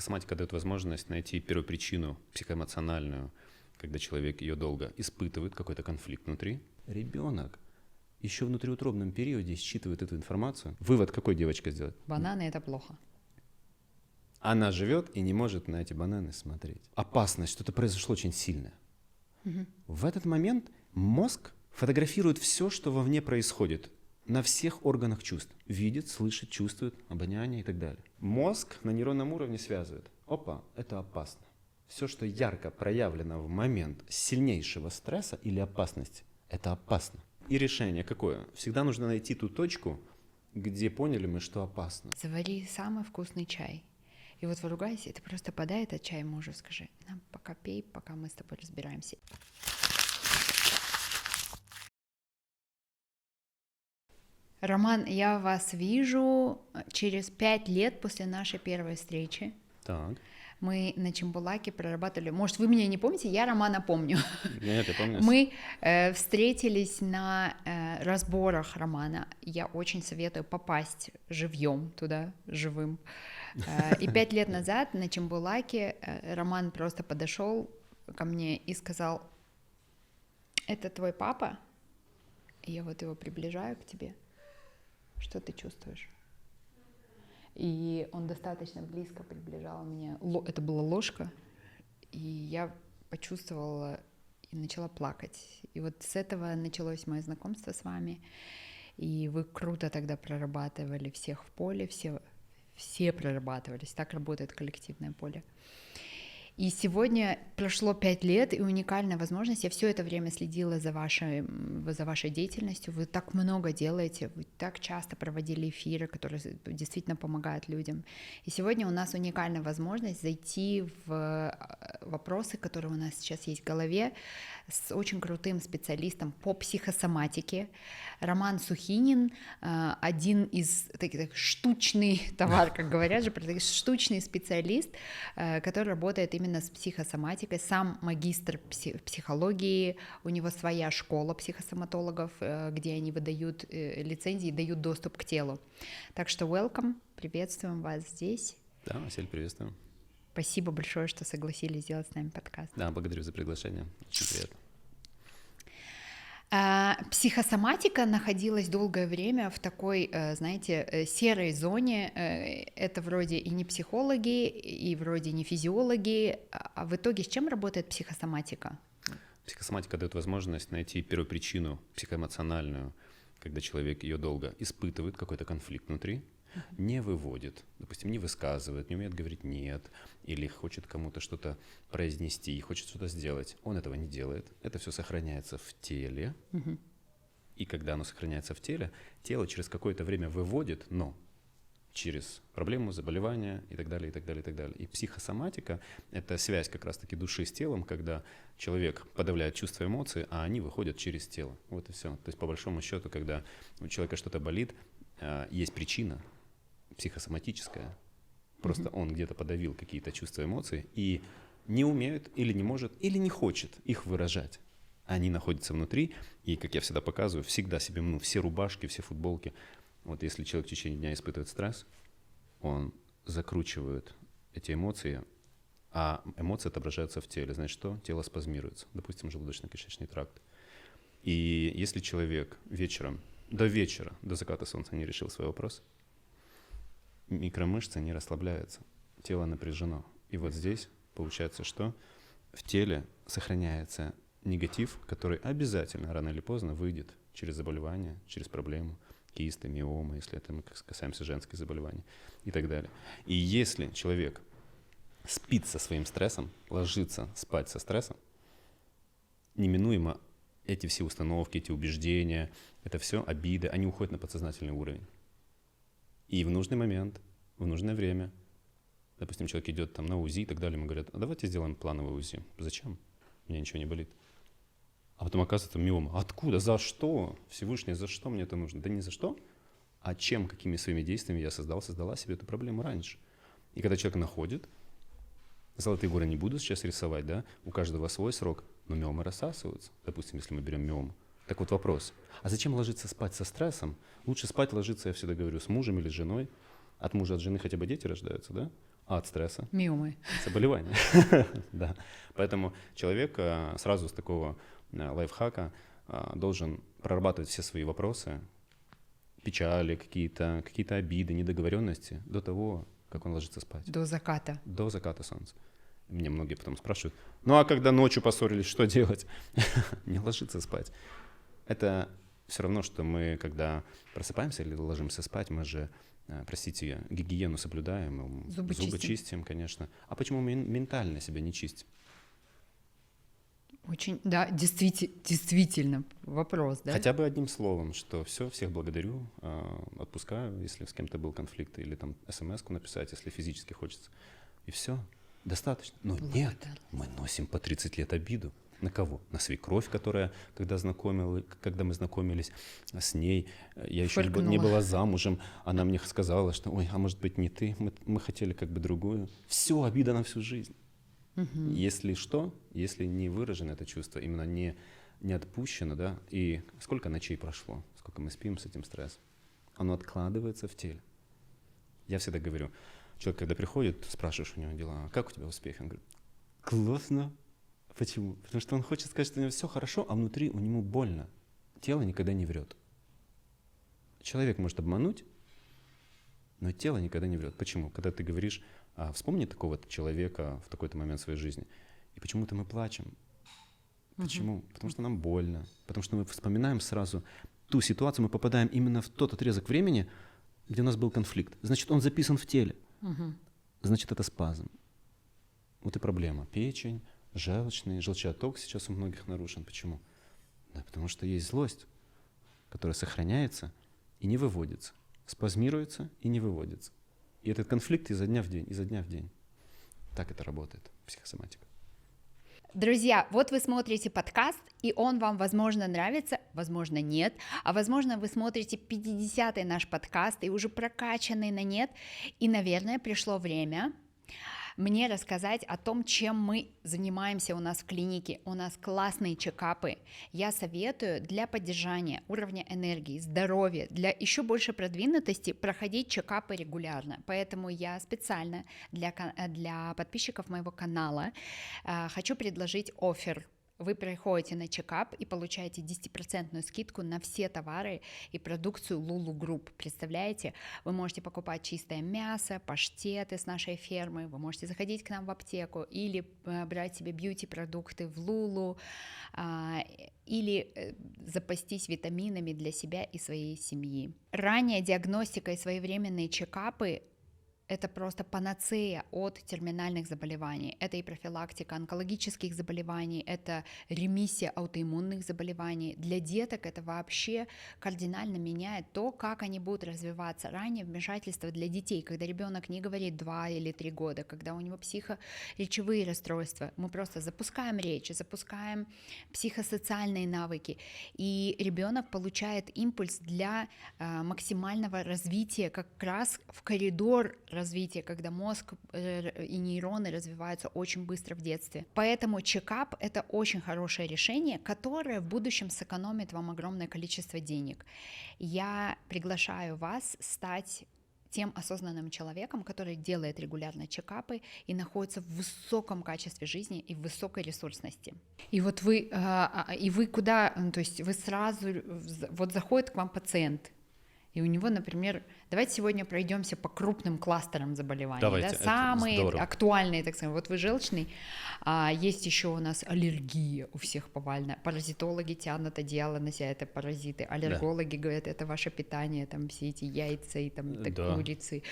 Психосоматика дает возможность найти первопричину психоэмоциональную, когда человек ее долго испытывает, какой-то конфликт внутри. Ребенок еще в внутриутробном периоде считывает эту информацию. Вывод какой девочка сделает? Бананы — это плохо. Она живет и не может на эти бананы смотреть. Опасность, что-то произошло очень сильное. В этот момент мозг фотографирует все, что вовне происходит, на всех органах чувств. Видит, слышит, чувствует, обоняние и так далее. Мозг на нейронном уровне связывает. Опа, это опасно. Все, что ярко проявлено в момент сильнейшего стресса или опасности, это опасно. И решение какое? Всегда нужно найти ту точку, где поняли мы, что опасно. Завари самый вкусный чай. И вот вы ругаетесь, и ты просто подай этот чай мужу, скажи: нам пока пей, пока мы с тобой разбираемся. Роман, я вас вижу через 5 лет после нашей первой встречи. Так. Мы на Чембулаке прорабатывали. Может, вы меня не помните? Я Романа помню. Нет, я помню. Мы встретились на разборах Романа. Я очень советую попасть живьем туда, живым. И 5 лет назад на Чембулаке Роман просто подошел ко мне и сказал: это твой папа? И я вот его приближаю к тебе. Что ты чувствуешь? И он достаточно близко приближал меня. Это была ложка, и я почувствовала и начала плакать. И вот с этого началось мое знакомство с вами. И вы круто тогда прорабатывали всех в поле, все прорабатывались. Так работает коллективное поле. И сегодня прошло 5 лет, и уникальная возможность. Я все это время следила за вашей деятельностью. Вы так много делаете, вы так часто проводили эфиры, которые действительно помогают людям. И сегодня у нас уникальная возможность зайти в вопросы, которые у нас сейчас есть в голове, с очень крутым специалистом по психосоматике. Роман Сухинин, один из таких штучный товар, как говорят же, штучный специалист, который работает именно с психосоматикой, сам магистр психологии, у него своя школа психосоматологов, где они выдают лицензии, дают доступ к телу. Так что welcome, приветствуем вас здесь. Да, Василь, приветствую. Спасибо большое, что согласились сделать с нами подкаст. Да, благодарю за приглашение, очень приятно. Психосоматика находилась долгое время в такой, знаете, серой зоне. Это вроде и не психологи, и вроде не физиологи. А в итоге с чем работает психосоматика? Психосоматика дает возможность найти первопричину психоэмоциональную, когда человек ее долго испытывает, какой-то конфликт внутри, не выводит, допустим, не высказывает, не умеет говорить «нет», или хочет кому-то что-то произнести, хочет что-то сделать. Он этого не делает. Это все сохраняется в теле. И когда оно сохраняется в теле, тело через какое-то время выводит, но через проблему, заболевания и так далее, и так далее, и так далее. И психосоматика — это связь как раз-таки души с телом, когда человек подавляет чувства и эмоции, а они выходят через тело. Вот и все. То есть по большому счету, когда у человека что-то болит, есть причина психосоматическая. Просто он где-то подавил какие-то чувства, эмоции и не умеет или не может, или не хочет их выражать. Они находятся внутри, и, как я всегда показываю, всегда себе мну все рубашки, все футболки. Вот если человек в течение дня испытывает стресс, он закручивает эти эмоции, а эмоции отображаются в теле. Значит, что? Тело спазмируется, допустим, желудочно-кишечный тракт. И если человек вечером, до заката солнца не решил свой вопрос, микромышцы не расслабляются, тело напряжено. И вот здесь получается, что в теле сохраняется негатив, который обязательно рано или поздно выйдет через заболевание, через проблему, кисты, миомы, если это мы касаемся женских заболеваний и так далее. И если человек спит со своим стрессом, ложится спать со стрессом, неминуемо эти все установки, эти убеждения, это все обиды, они уходят на подсознательный уровень. И в нужный момент, в нужное время, допустим, человек идет там на УЗИ и так далее, ему говорят: а давайте сделаем плановое УЗИ. Зачем? У меня ничего не болит. А потом оказывается миома. Откуда? За что? Всевышний, за что мне это нужно? Да не за что, а чем, какими своими действиями я создала себе эту проблему раньше. И когда человек находит, золотые горы не буду сейчас рисовать, да, у каждого свой срок, но миомы рассасываются. Допустим, если мы берем миому. Так вот вопрос, а зачем ложиться спать со стрессом? Лучше спать ложиться, я всегда говорю, с мужем или с женой. От мужа, от жены хотя бы дети рождаются, да? А от стресса? Миомы. Заболевания. Да. Поэтому человек сразу с такого лайфхака должен прорабатывать все свои вопросы, печали, какие-то обиды, недоговоренности до того, как он ложится спать. До заката. До заката солнца. Мне многие потом спрашивают, ну а когда ночью поссорились, что делать? Не ложиться спать. Это все равно, что мы, когда просыпаемся или ложимся спать, мы же, простите, гигиену соблюдаем, Зубы чистим, конечно. А почему мы ментально себя не чистим? Очень, да, действительно вопрос, да? Хотя бы одним словом, что все, всех благодарю, отпускаю, если с кем-то был конфликт, или там смс-ку написать, если физически хочется. И все, достаточно. Но нет, мы носим по 30 лет обиду. На кого? На свекровь, которая, когда мы знакомились с ней, я еще не была замужем, она мне сказала, что, ой, а может быть не ты, мы хотели как бы другую. Все, обида на всю жизнь. Угу. Если не выражено это чувство, именно не отпущено, да, и сколько ночей прошло, сколько мы спим с этим стрессом, оно откладывается в теле. Я всегда говорю, человек, когда приходит, спрашиваешь у него дела, как у тебя успехи? Он говорит, классно. Почему? Потому что он хочет сказать, что у него все хорошо, а внутри у него больно. Тело никогда не врет. Человек может обмануть, но тело никогда не врет. Почему? Когда ты говоришь, вспомни такого-то человека в такой-то момент своей жизни, и почему-то мы плачем. Почему? Потому что нам больно, потому что мы вспоминаем сразу ту ситуацию, мы попадаем именно в тот отрезок времени, где у нас был конфликт. Значит, он записан в теле. Значит, это спазм. Вот и проблема. Печень, желчный отток сейчас у многих нарушен. Почему? Да, потому что есть злость, которая сохраняется и не выводится, спазмируется и не выводится. И этот конфликт изо дня в день. Так это работает, психосоматика. Друзья, вот вы смотрите подкаст, и он вам, возможно, нравится, возможно, нет, а возможно, вы смотрите 50-й наш подкаст и уже прокачанный на нет, и, наверное, пришло время мне рассказать о том, чем мы занимаемся у нас в клинике. У нас классные чекапы. Я советую для поддержания уровня энергии, здоровья, для еще большей продвинутости проходить чекапы регулярно. Поэтому я специально для подписчиков моего канала хочу предложить оффер. Вы приходите на чекап и получаете 10% скидку на все товары и продукцию Lulu Group. Представляете? Вы можете покупать чистое мясо, паштеты с нашей фермы, вы можете заходить к нам в аптеку или брать себе бьюти-продукты в Lulu, или запастись витаминами для себя и своей семьи. Ранняя диагностика и своевременные чекапы — это просто панацея от терминальных заболеваний. Это и профилактика онкологических заболеваний, это ремиссия аутоиммунных заболеваний. Для деток это вообще кардинально меняет то, как они будут развиваться. Раннее вмешательство для детей, когда ребенок не говорит 2 или 3 года, когда у него психоречевые расстройства. Мы просто запускаем речь, запускаем психосоциальные навыки, и ребенок получает импульс для максимального развития как раз в коридор развития, когда мозг и нейроны развиваются очень быстро в детстве. Поэтому чекап — это очень хорошее решение, которое в будущем сэкономит вам огромное количество денег. Я приглашаю вас стать тем осознанным человеком, который делает регулярно чекапы и находится в высоком качестве жизни и в высокой ресурсности. И вот вы куда, то есть вы сразу, вот заходит к вам пациент, и у него, например, давайте сегодня пройдемся по крупным кластерам заболеваний. Давайте, да? Самые актуальные, так сказать. Вот вы желчный, есть еще у нас аллергия у всех повальная. Паразитологи тянут одеяло на себя, это паразиты. Аллергологи говорят, это ваше питание, там все эти яйца и там курицы.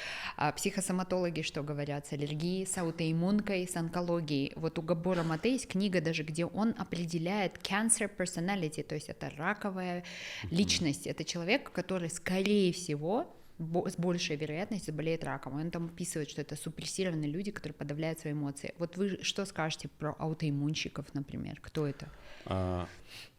Психосоматологи что говорят? С аллергией, с аутоиммункой, с онкологией. Вот у Габора Мате есть книга даже, где он определяет cancer personality, то есть это раковая личность. Это человек, который скорее всего с большей вероятностью заболеет раком. Он там описывает, что это супрессированные люди, которые подавляют свои эмоции. Вот вы что скажете про аутоиммунщиков, например? Кто это?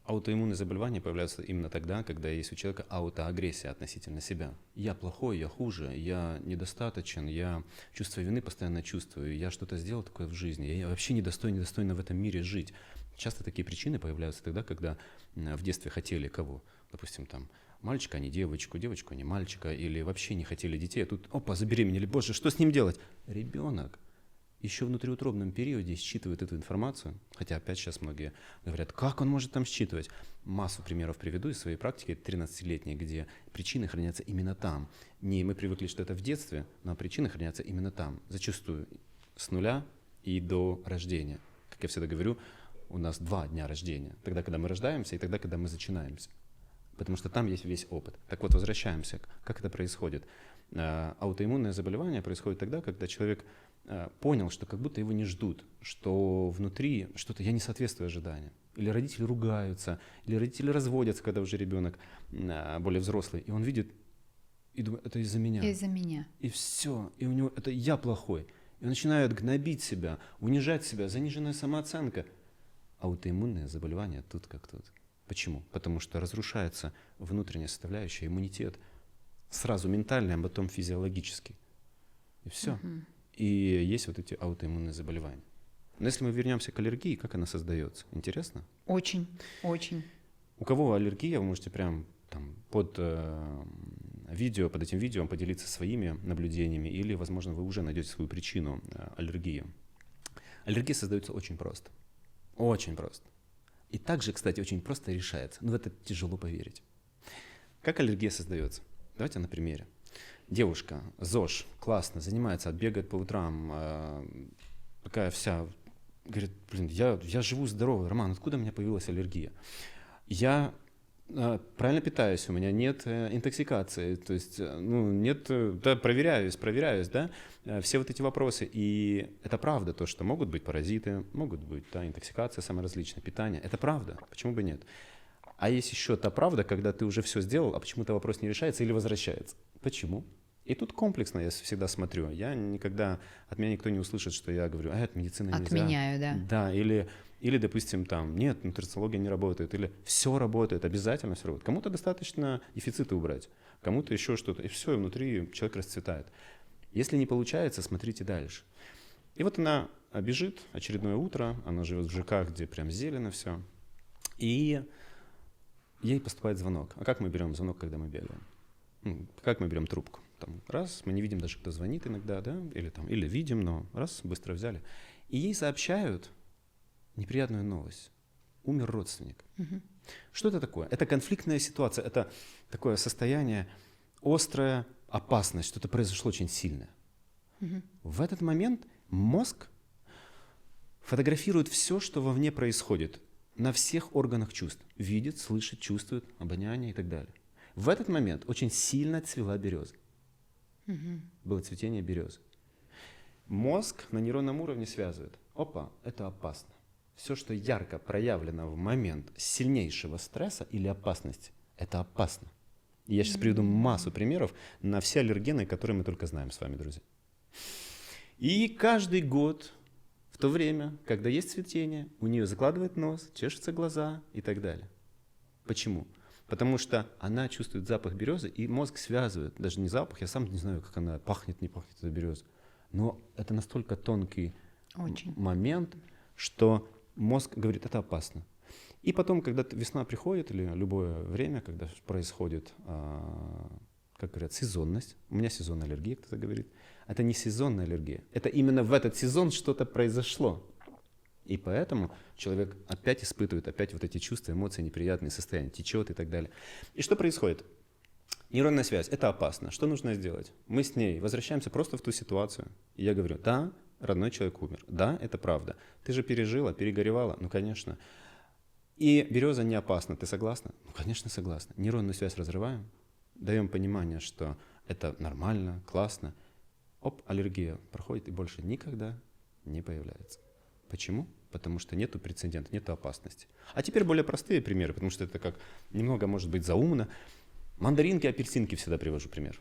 Аутоиммунные заболевания появляются именно тогда, когда есть у человека аутоагрессия относительно себя. Я плохой, я хуже, я недостаточен, я чувство вины постоянно чувствую, я что-то сделал такое в жизни, я вообще недостойно в этом мире жить. Часто такие причины появляются тогда, когда в детстве хотели кого? Допустим, там мальчика, а не девочку, девочку, а не мальчика, или вообще не хотели детей, а тут, опа, забеременели, боже, что с ним делать? Ребенок еще в внутриутробном периоде считывает эту информацию, хотя опять сейчас многие говорят, как он может там считывать? Массу примеров приведу из своей практики, 13-летней, где причины хранятся именно там. Не мы привыкли, что это в детстве, но причины хранятся именно там, зачастую с нуля и до рождения. Как я всегда говорю, у нас 2 дня рождения, тогда, когда мы рождаемся, и тогда, когда мы зачинаемся. Потому что там есть весь опыт. Так вот, возвращаемся. Как это происходит? Аутоиммунное заболевание происходит тогда, когда человек понял, что как будто его не ждут, что внутри что-то я не соответствую ожиданиям. Или родители ругаются, или родители разводятся, когда уже ребенок более взрослый, и он видит и думает, это из-за меня. Из-за меня. И все, и у него это я плохой. И он начинает гнобить себя, унижать себя, заниженная самооценка. Аутоиммунное заболевание тут как тут. Почему? Потому что разрушается внутренняя составляющая, иммунитет. Сразу ментальный, а потом физиологический. И все. И есть вот эти аутоиммунные заболевания. Но если мы вернемся к аллергии, как она создается? Интересно? Очень, очень. У кого аллергия, вы можете прям там, под видео, под этим видео поделиться своими наблюдениями, или, возможно, вы уже найдете свою причину аллергии. Аллергия создается очень просто. Очень просто. И также, кстати, очень просто решается. Но в это тяжело поверить. Как аллергия создается? Давайте на примере. Девушка, ЗОЖ, классно, занимается, бегает по утрам, такая вся, говорит, блин, я живу здорово, Роман, откуда у меня появилась аллергия? Я правильно питаюсь, у меня нет интоксикации, то есть, нет, да, проверяюсь, да, все вот эти вопросы, и это правда, то, что могут быть паразиты, могут быть, да, интоксикация самая различная, питание, это правда, почему бы нет? А есть еще та правда, когда ты уже все сделал, а почему-то вопрос не решается или возвращается. Почему? И тут комплексно я всегда смотрю. Я никогда, от меня никто не услышит, что я говорю, от медицины нельзя. Отменяю, да. Да, или, допустим, там, нет, нутрициология не работает, или все работает, обязательно все работает. Кому-то достаточно дефициты убрать, кому-то еще что-то, и все, и внутри человек расцветает. Если не получается, смотрите дальше. И вот она бежит, очередное утро, она живет в ЖК, где прям зелено все, и ей поступает звонок. А как мы берем звонок, когда мы бегаем? Как мы берем трубку? Там, раз, мы не видим даже, кто звонит иногда, да, или видим, но раз, быстро взяли. И ей сообщают неприятную новость. Умер родственник. Что это такое? Это конфликтная ситуация, это такое состояние, острая опасность, что-то произошло очень сильное. В этот момент мозг фотографирует все, что вовне происходит, на всех органах чувств. Видит, слышит, чувствует, обоняние и так далее. В этот момент очень сильно цвела береза. Было цветение березы. Мозг на нейронном уровне связывает. Опа, это опасно. Все, что ярко проявлено в момент сильнейшего стресса или опасности, это опасно. И я сейчас приведу массу примеров на все аллергены, которые мы только знаем с вами, друзья. И каждый год, в то время, когда есть цветение, у нее закладывает нос, чешутся глаза и так далее. Почему? Потому что она чувствует запах березы, и мозг связывает, даже не запах, я сам не знаю, как она пахнет, не пахнет, эта береза. Но это настолько тонкий момент, что мозг говорит, это опасно. И потом, когда весна приходит, или любое время, когда происходит, как говорят, сезонность, у меня сезонная аллергия, кто-то говорит, это не сезонная аллергия, это именно в этот сезон что-то произошло. И поэтому человек опять испытывает вот эти чувства, эмоции, неприятные состояния, течет и так далее. И что происходит? Нейронная связь, это опасно. Что нужно сделать? Мы с ней возвращаемся просто в ту ситуацию. И я говорю, да, родной человек умер. Да, это правда. Ты же пережила, перегоревала. Ну, конечно. И береза не опасна. Ты согласна? Ну, конечно, согласна. Нейронную связь разрываем, даем понимание, что это нормально, классно. Оп, аллергия проходит и больше никогда не появляется. Почему? Потому что нету прецедента, нету опасности. А теперь более простые примеры, потому что это как немного может быть заумно. Мандаринки, апельсинки всегда привожу пример.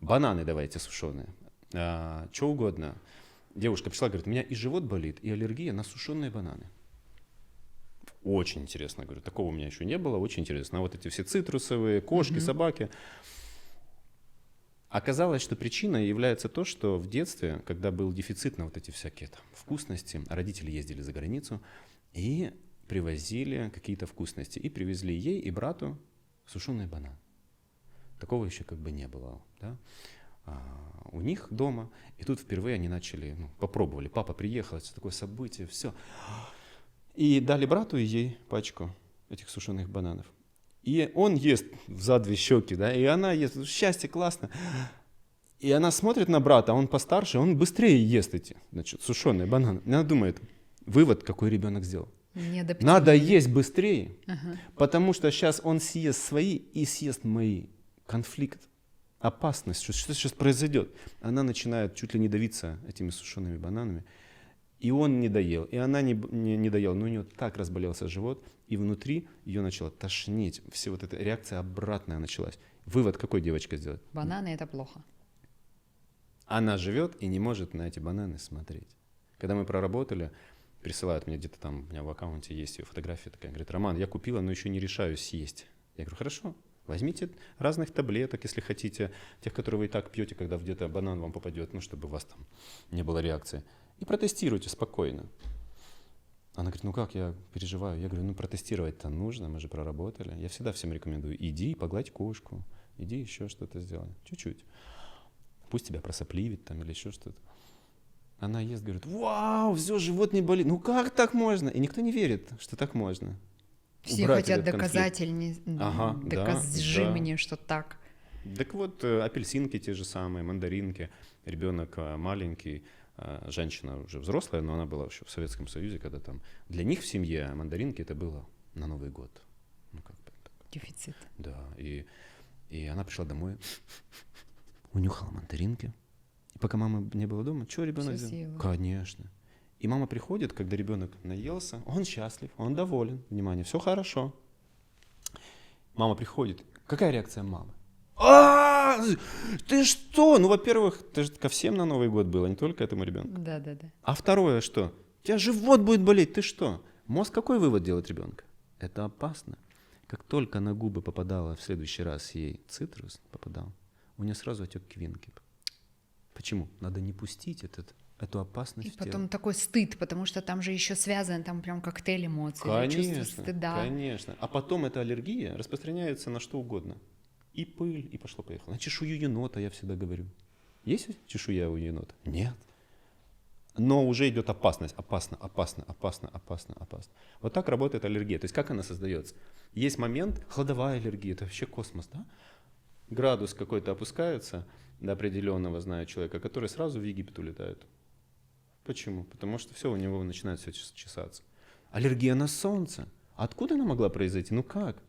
Бананы давайте сушеные. Что угодно. Девушка пришла, говорит, у меня и живот болит, и аллергия на сушеные бананы. Очень интересно, говорю, такого у меня еще не было, очень интересно. А вот эти все цитрусовые, кошки, собаки. Оказалось, что причиной является то, что в детстве, когда был дефицит на вот эти всякие там вкусности, родители ездили за границу и привозили какие-то вкусности. И привезли ей и брату сушеный банан. Такого еще как бы не было, да? У них дома, и тут впервые они начали, попробовали. Папа приехал, это такое событие, все. И дали брату и ей пачку этих сушеных бананов. И он ест за 2 щеки, да, и она ест, счастье, классно. И она смотрит на брата, он постарше, он быстрее ест эти, значит, сушеные бананы. И она думает, вывод, какой ребенок сделал. Надо есть быстрее, потому что сейчас он съест свои и съест мои. Конфликт, опасность, что сейчас произойдет. Она начинает чуть ли не давиться этими сушеными бананами. И он не доел, и она не доела. Но у нее так разболелся живот, и внутри ее начало тошнить. Все вот эта реакция обратная началась. Вывод какой девочка сделает? Бананы — это плохо. Она живет и не может на эти бананы смотреть. Когда мы проработали, присылают мне где-то там, у меня в аккаунте есть ее фотография такая, говорит, Роман, я купила, но еще не решаюсь съесть. Я говорю, хорошо, возьмите разных таблеток, если хотите, тех, которые вы и так пьете, когда где-то банан вам попадет, чтобы у вас там не было реакции. И протестируйте спокойно. Она говорит, как, я переживаю. Я говорю, протестировать-то нужно, мы же проработали. Я всегда всем рекомендую, иди погладь кошку, иди еще что-то сделай, чуть-чуть. Пусть тебя просопливит там или еще что-то. Она ест, говорит, вау, все, живот не болит. Как так можно? И никто не верит, что так можно. Все хотят доказательств, докажи мне, что так. Так вот, апельсинки те же самые, мандаринки. Ребенок маленький, женщина уже взрослая, но она была еще в Советском Союзе, когда там для них в семье мандаринки это было на Новый год. Дефицит. Да, и она пришла домой, унюхала мандаринки. И пока мамы не было дома, что ребенок сделал? Конечно. И мама приходит, когда ребенок наелся, он счастлив, он доволен, внимание, все хорошо. Мама приходит, какая реакция мамы? Ты что? Во-первых, это же ко всем на Новый год было, не только этому ребенку. Да. А второе, что? У тебя живот будет болеть, ты что? Мозг какой вывод делает ребенка? Это опасно. Как только на губы попадала в следующий раз ей цитрус, у нее сразу отек квинки. Почему? Надо не пустить эту опасность. И потом такой стыд, потому что там же еще связан, там прям коктейль эмоций, чувство стыда. Конечно. А потом эта аллергия распространяется на что угодно. И пыль, и пошло-поехало. На чешую енота, я всегда говорю. Есть чешуя у енота? Нет. Но уже идет опасность. Опасно. Вот так работает аллергия. То есть как она создается? Есть момент, холодовая аллергия, это вообще космос, да? Градус какой-то опускается до определенного, знаю человека, который сразу в Египет улетает. Почему? Потому что все, у него начинает все чесаться. Аллергия на солнце. Откуда она могла произойти? Как?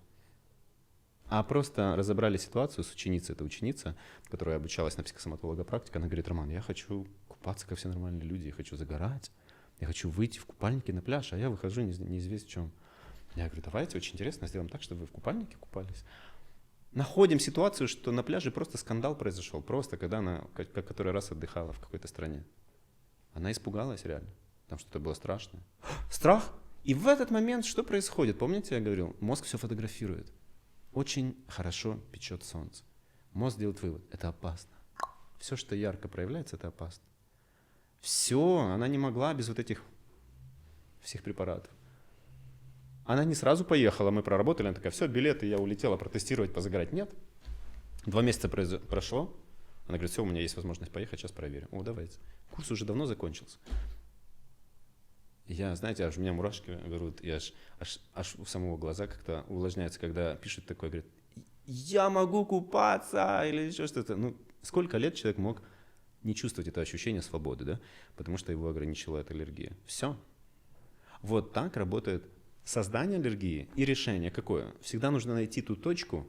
А просто разобрали ситуацию с ученицей. Это ученица, которая обучалась на психосоматолога практика. Она говорит, Роман, я хочу купаться, как все нормальные люди, я хочу загорать, я хочу выйти в купальнике на пляж, а я выхожу неизвестно в чем. Я говорю, давайте, очень интересно, сделаем так, чтобы вы в купальнике купались. Находим ситуацию, что на пляже просто скандал произошел, просто когда она который раз отдыхала в какой-то стране. Она испугалась реально, там что-то было страшное. Страх. И в этот момент что происходит? Помните, я говорил, мозг все фотографирует. Очень хорошо печет солнце. Мозг делает вывод, это опасно. Все, что ярко проявляется, это опасно. Все, она не могла без вот этих всех препаратов. Она не сразу поехала, мы проработали, она такая, все, билеты, я улетела протестировать, позагорать. Нет. 2 месяца прошло, она говорит, все, у меня есть возможность поехать, сейчас проверим. Давайте. Курс уже давно закончился. Я, знаете, аж у меня мурашки берут, и аж у самого глаза как-то увлажняется, когда пишет такое, говорит, я могу купаться, или еще что-то. Сколько лет человек мог не чувствовать это ощущение свободы, да? Потому что его ограничила эта аллергия. Все. Вот так работает создание аллергии и решение какое? Всегда нужно найти ту точку,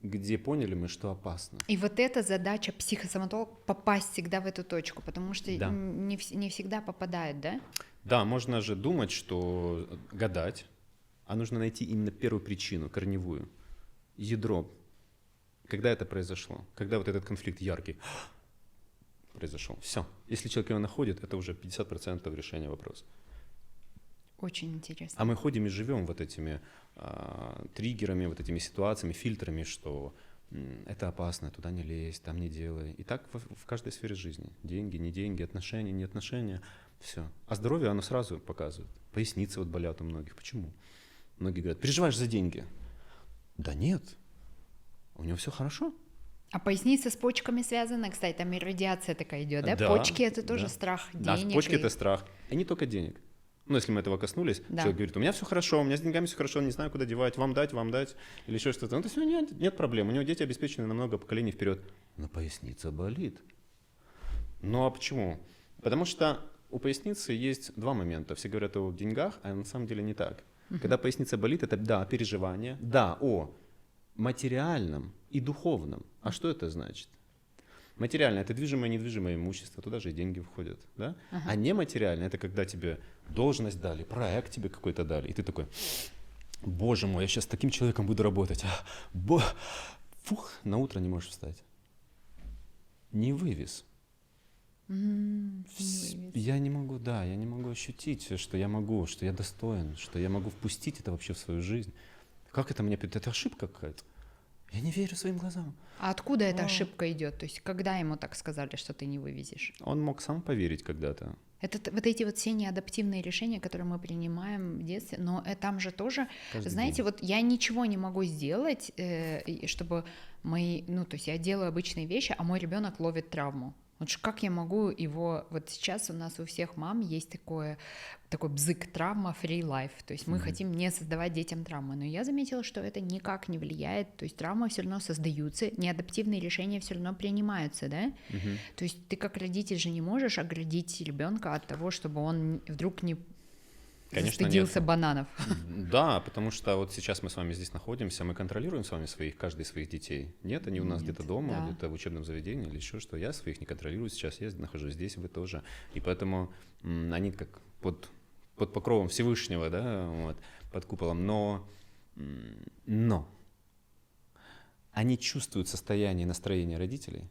где поняли мы, что опасно. И вот эта задача психосоматолога — попасть всегда в эту точку, потому что не всегда попадают, да? Да, можно же думать, что гадать, а нужно найти именно первую причину, корневую, ядро. Когда это произошло? Когда вот этот конфликт яркий произошел? Все. Если человек его находит, это уже 50% решения вопроса. Очень интересно. А мы ходим и живем вот этими триггерами, вот этими ситуациями, фильтрами, что это опасно, туда не лезь, там не делай. И так в каждой сфере жизни. Деньги, не деньги, отношения, не отношения. Все. А здоровье оно сразу показывает. Поясницы болят у многих. Почему? Многие говорят, переживаешь за деньги. Да нет. у него все хорошо. А поясница с почками связана, кстати, там и радиация такая идет, да? Да, Почки — это тоже да. страх Да, денег. почки это страх. И не только денег. Ну, если мы этого коснулись, Да. человек говорит, у меня все хорошо, у меня с деньгами все хорошо, не знаю, куда девать, вам дать, или еще что-то. Ну, то есть у него нет проблем, у него дети обеспечены на много поколений вперед. Но поясница болит. Ну, а почему? Потому что у поясницы есть два момента. Все говорят о деньгах, а на самом деле не так. Когда поясница болит, это, да, переживание, да, о материальном и духовном. А что это значит? Материальное — это движимое и недвижимое имущество, туда же и деньги входят, да? А нематериальное — это когда тебе должность дали, проект тебе какой-то дали, и ты такой, боже мой, я сейчас с таким человеком буду работать, фух, на утро не можешь встать. Не вывез. Я не могу, да, я не могу ощутить, что я могу, что я достоин, что я могу впустить это вообще в свою жизнь. Как это мне... Это ошибка какая-то. Я не верю своим глазам. А откуда эта ошибка идет? То есть когда ему так сказали, что ты не вывезешь? Он мог сам поверить когда-то. Это вот эти вот все неадаптивные решения, которые мы принимаем в детстве, но там же тоже, Каждый знаете, день. вот я ничего не могу сделать, чтобы мои, ну, то есть я делаю обычные вещи, а мой ребенок ловит травму. Вот как я могу его... Вот сейчас у нас у всех мам есть такой бзык, травма, free life. То есть мы хотим не создавать детям травмы. Но я заметила, что это никак не влияет. То есть травмы все равно создаются, неадаптивные решения все равно принимаются, да? То есть ты как родитель же не можешь оградить ребенка от того, чтобы он вдруг не Конечно, застыдился нет. бананов. Да, потому что вот сейчас мы с вами здесь находимся, мы контролируем с вами каждый своих детей. Нет, они у нас где-то дома, да. где-то в учебном заведении или еще что. Я своих не контролирую сейчас, я нахожусь здесь, вы тоже. И поэтому они как под покровом Всевышнего, да, вот, под куполом. Но они чувствуют состояние и настроение родителей,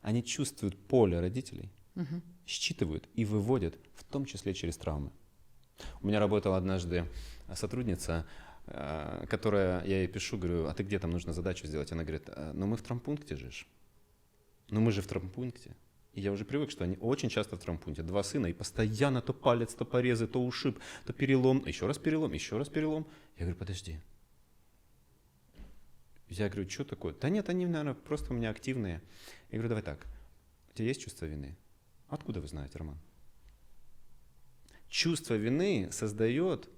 они чувствуют поле родителей, считывают и выводят, в том числе через травмы. У меня работала однажды сотрудница, которая, я ей пишу, говорю, а ты где, там нужно задачу сделать? Она говорит, ну мы в травмпункте же. Ну мы же в травмпункте. И я уже привык, что они очень часто в травмпункте. 2 сына, и постоянно то палец, то порезы, то ушиб, то перелом, еще раз перелом, еще раз перелом. Я говорю, подожди. Я говорю, что такое? Да нет, они, наверное, просто у меня активные. Я говорю, давай так, у тебя есть чувство вины? Откуда вы знаете, Роман? Чувство вины создает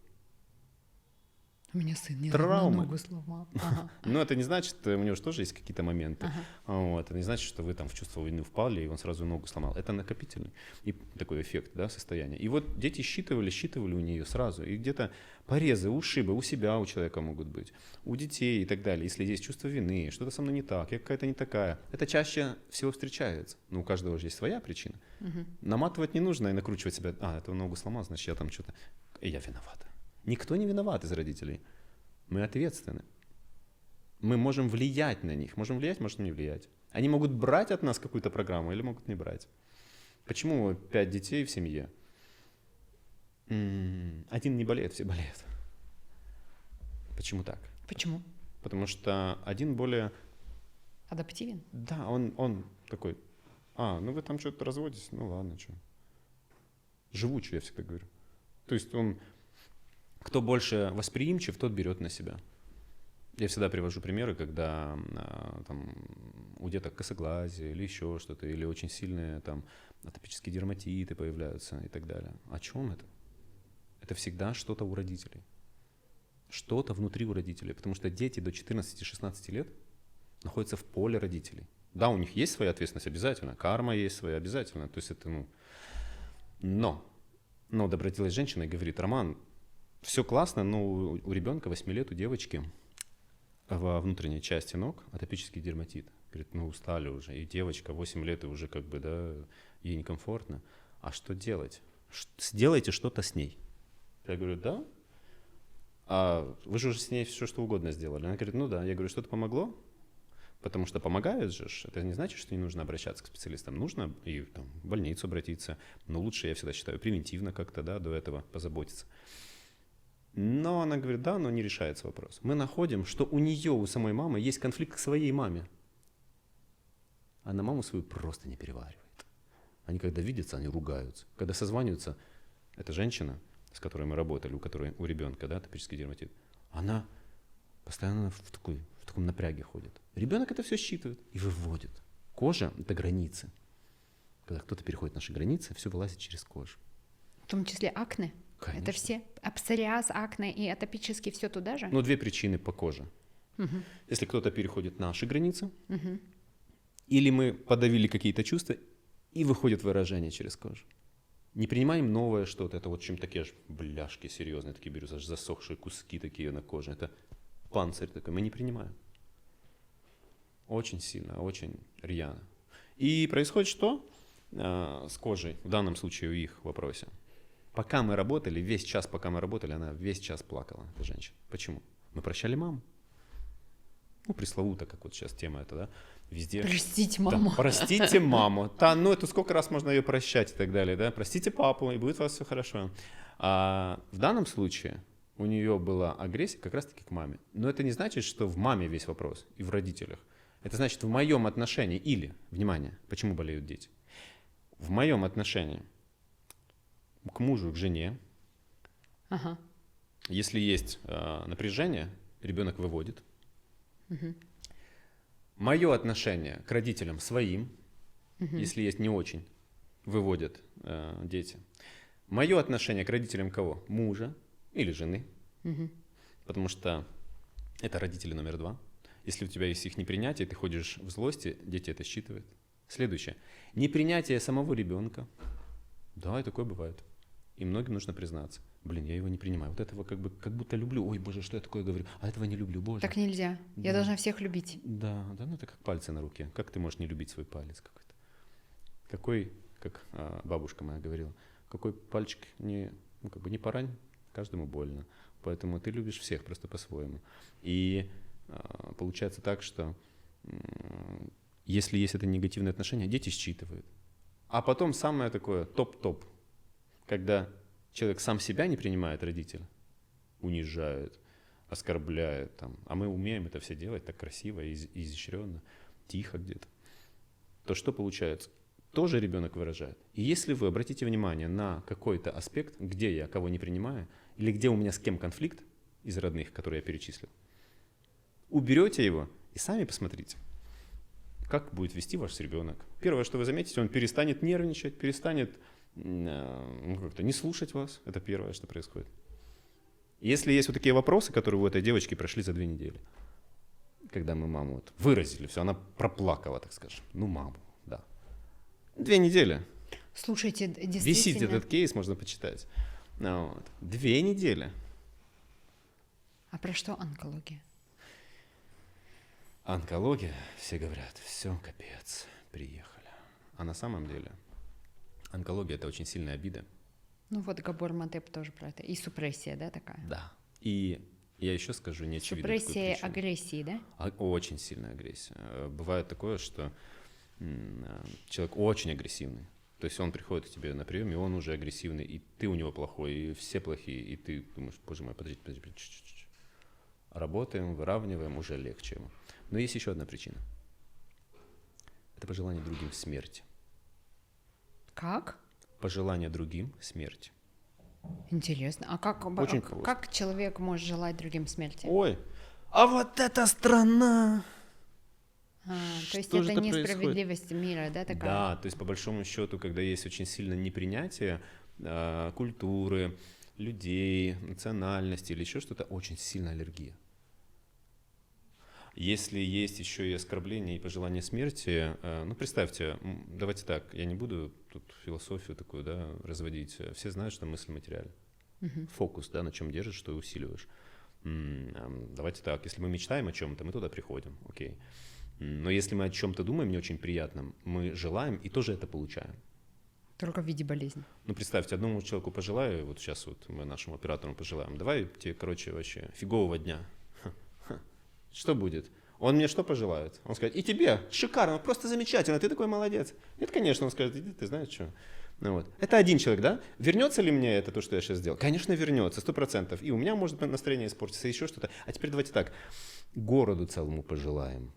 У меня сын не травмы. ногу сломал. Ага. Но это не значит, у него же тоже есть какие-то моменты. Вот. Это не значит, что вы там в чувство вины впали, и он сразу ногу сломал. Это накопительный и такой эффект, да, состояния. И вот дети считывали у нее сразу. И где-то порезы, ушибы у себя у человека могут быть, у детей и так далее. Если есть чувство вины, что-то со мной не так, я какая-то не такая. Это чаще всего встречается. Но у каждого же есть своя причина. Наматывать не нужно и накручивать себя. Эту ногу сломал, значит, я там что-то... И я виновата. Никто не виноват из родителей. Мы ответственны. Мы можем влиять на них. Можем влиять, можем не влиять. Они могут брать от нас какую-то программу или могут не брать. Почему 5 детей в семье? Один не болеет, все болеют. Почему так? Почему? Потому что один более... Адаптивен? Да, он такой, ну вы там что-то разводитесь, ну ладно, что. Живучий, я всегда говорю. То есть кто больше восприимчив, тот берет на себя. Я всегда привожу примеры, когда там, у деток косоглазие или еще что-то, или очень сильные там, атопические дерматиты появляются и так далее. О чем это? Это всегда что-то у родителей. Что-то внутри у родителей. Потому что дети до 14-16 лет находятся в поле родителей. Да, у них есть своя ответственность обязательно, карма есть своя обязательно. То есть это, Но обратилась женщина и говорит, Роман, все классно, но у ребенка 8 лет, у девочки во внутренней части ног атопический дерматит. Говорит, устали уже. И девочка 8 лет, и уже как бы, да, ей некомфортно. А что делать? Сделайте что-то с ней. Я говорю, да? А вы же уже с ней все что угодно сделали. Она говорит, да. Я говорю, что-то помогло? Потому что помогает же, это не значит, что не нужно обращаться к специалистам. Нужно и там, в больницу обратиться. Но лучше, я всегда считаю, превентивно как-то, да, до этого позаботиться. Но она говорит, да, но не решается вопрос. Мы находим, что у нее, у самой мамы, есть конфликт к своей маме. Она маму свою просто не переваривает. Они когда видятся, они ругаются. Когда созваниваются, эта женщина, с которой мы работали, у которой у ребенка, да, атопический дерматит, она постоянно в таком напряге ходит. Ребенок это все считывает и выводит. Кожа — это границы. Когда кто-то переходит наши границы, все вылазит через кожу. В том числе акне? Конечно. Это все псориаз, акне и атопический все туда же? Ну, 2 причины по коже. Если кто-то переходит наши границы, или мы подавили какие-то чувства, и выходит выражение через кожу. Не принимаем новое что-то, это вот чем такие аж бляшки серьезные, такие берут, аж засохшие куски такие на коже. Это панцирь такой, мы не принимаем. Очень сильно, очень рьяно. И происходит что с кожей, в данном случае в их вопросе? Пока мы работали, весь час, пока мы работали, она весь час плакала, эта женщина. Почему? Мы прощали маму. Ну, пресловуто, как вот сейчас тема эта, да, везде. Простите маму. Да, простите маму. Да, ну, это сколько раз можно ее прощать и так далее, да. Простите папу, и будет у вас все хорошо. А в данном случае у нее была агрессия как раз-таки к маме. Но это не значит, что в маме весь вопрос и в родителях. Это значит, в моем отношении или, внимание, почему болеют дети? В моем отношении к мужу, к жене, если есть напряжение, ребенок выводит. Мое отношение к родителям своим, если есть не очень, выводят дети. Мое отношение к родителям кого? Мужа или жены. Потому что это родители номер 2. Если у тебя есть их непринятие, ты ходишь в злости, дети это считывают. Следующее. Непринятие самого ребенка. Да, и такое бывает. И многим нужно признаться. Блин, я его не принимаю. Вот этого как будто люблю. Ой, боже, что я такое говорю? А этого не люблю, боже. Так нельзя. Да. Я должна всех любить. Да, ну это как пальцы на руке. Как ты можешь не любить свой палец какой-то? Какой, как бабушка моя говорила, какой пальчик не порань, каждому больно. Поэтому ты любишь всех просто по-своему. И получается так, что если есть это негативное отношение, дети считывают. А потом самое такое топ-топ, когда человек сам себя не принимает, родитель унижает, оскорбляет, там, а мы умеем это все делать так красиво, изощренно, тихо где-то, то что получается? Тоже ребенок выражает. И если вы обратите внимание на какой-то аспект, где я кого не принимаю, или где у меня с кем конфликт из родных, которые я перечислил, уберете его и сами посмотрите, как будет вести ваш ребенок. Первое, что вы заметите, он перестанет нервничать, перестанет как-то не слушать вас. Это первое, что происходит. Если есть вот такие вопросы, которые у этой девочки прошли за 2 недели, когда мы маму вот выразили, все, она проплакала, так скажем. Ну, маму, да. 2 недели. Слушайте, действительно. Висит этот кейс, можно почитать. Вот. 2 недели. А про что онкология? Онкология, все говорят, все, капец, приехали. А на самом деле онкология — это очень сильная обида. Ну вот Габор Матеп тоже про это. И супрессия, да, такая? Да. И я еще скажу неочевидную Супрессия агрессии, да? Очень сильная агрессия. Бывает такое, что человек очень агрессивный. То есть он приходит к тебе на прием, и он уже агрессивный, и ты у него плохой, и все плохие, и ты думаешь, боже мой, подожди. Работаем, выравниваем, уже легче ему. Но есть еще одна причина. Это пожелание другим смерти. Как? Пожелание другим смерти. Интересно. А Очень просто. как человек может желать другим смерти? Ой, а вот эта страна! То есть Что же это это несправедливость мира, да, такая? Да, то есть по большому счету, когда есть очень сильное непринятие культуры, людей, национальности или еще что-то, очень сильная аллергия. Если есть еще и оскорбление и пожелание смерти, ну представьте, давайте так, я не буду тут философию такую, да, разводить. Все знают, что мысль материальна. Фокус, да, на чем держишь, что и усиливаешь. Давайте так, если мы мечтаем о чем-то, мы туда приходим, окей. Но если мы о чем-то думаем не очень приятном, мы желаем и тоже это получаем. Только в виде болезни. Ну, представьте, одному человеку пожелаю, вот сейчас вот мы нашему оператору пожелаем, давай тебе, короче, вообще фигового дня. Что будет? Он мне что пожелает? Он скажет, и тебе, шикарно, просто замечательно, ты такой молодец. Нет, конечно, он скажет, иди, ты знаешь что. Ну, вот. Это один человек, да? Вернется ли мне это, то, что я сейчас сделал? Конечно, вернется, 100%. И у меня может настроение испортиться, еще что-то. А теперь давайте так, городу целому пожелаем.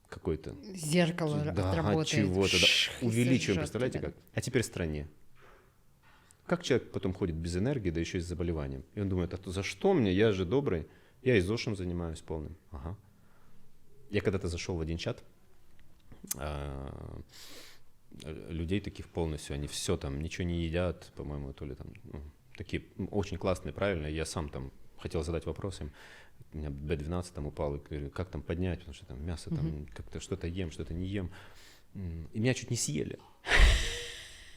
Какой-то. Зеркало отработает. Чего-то. Да. Увеличиваем, Сожжёт представляете тебя. как? А теперь стране. Как человек потом ходит без энергии, да еще и с заболеванием. И он думает, а то за что мне, я же добрый. Я и ЗОЖем занимаюсь полным. Ага. Я когда-то зашел в один чат, людей таких полностью, они все там, ничего не едят, по-моему, то ли там, ну, такие очень классные, правильные. Я сам там хотел задать вопрос им, у меня B12 там упал, и говорю, как там поднять, потому что там мясо, там как-то что-то ем, что-то не ем. И меня чуть не съели.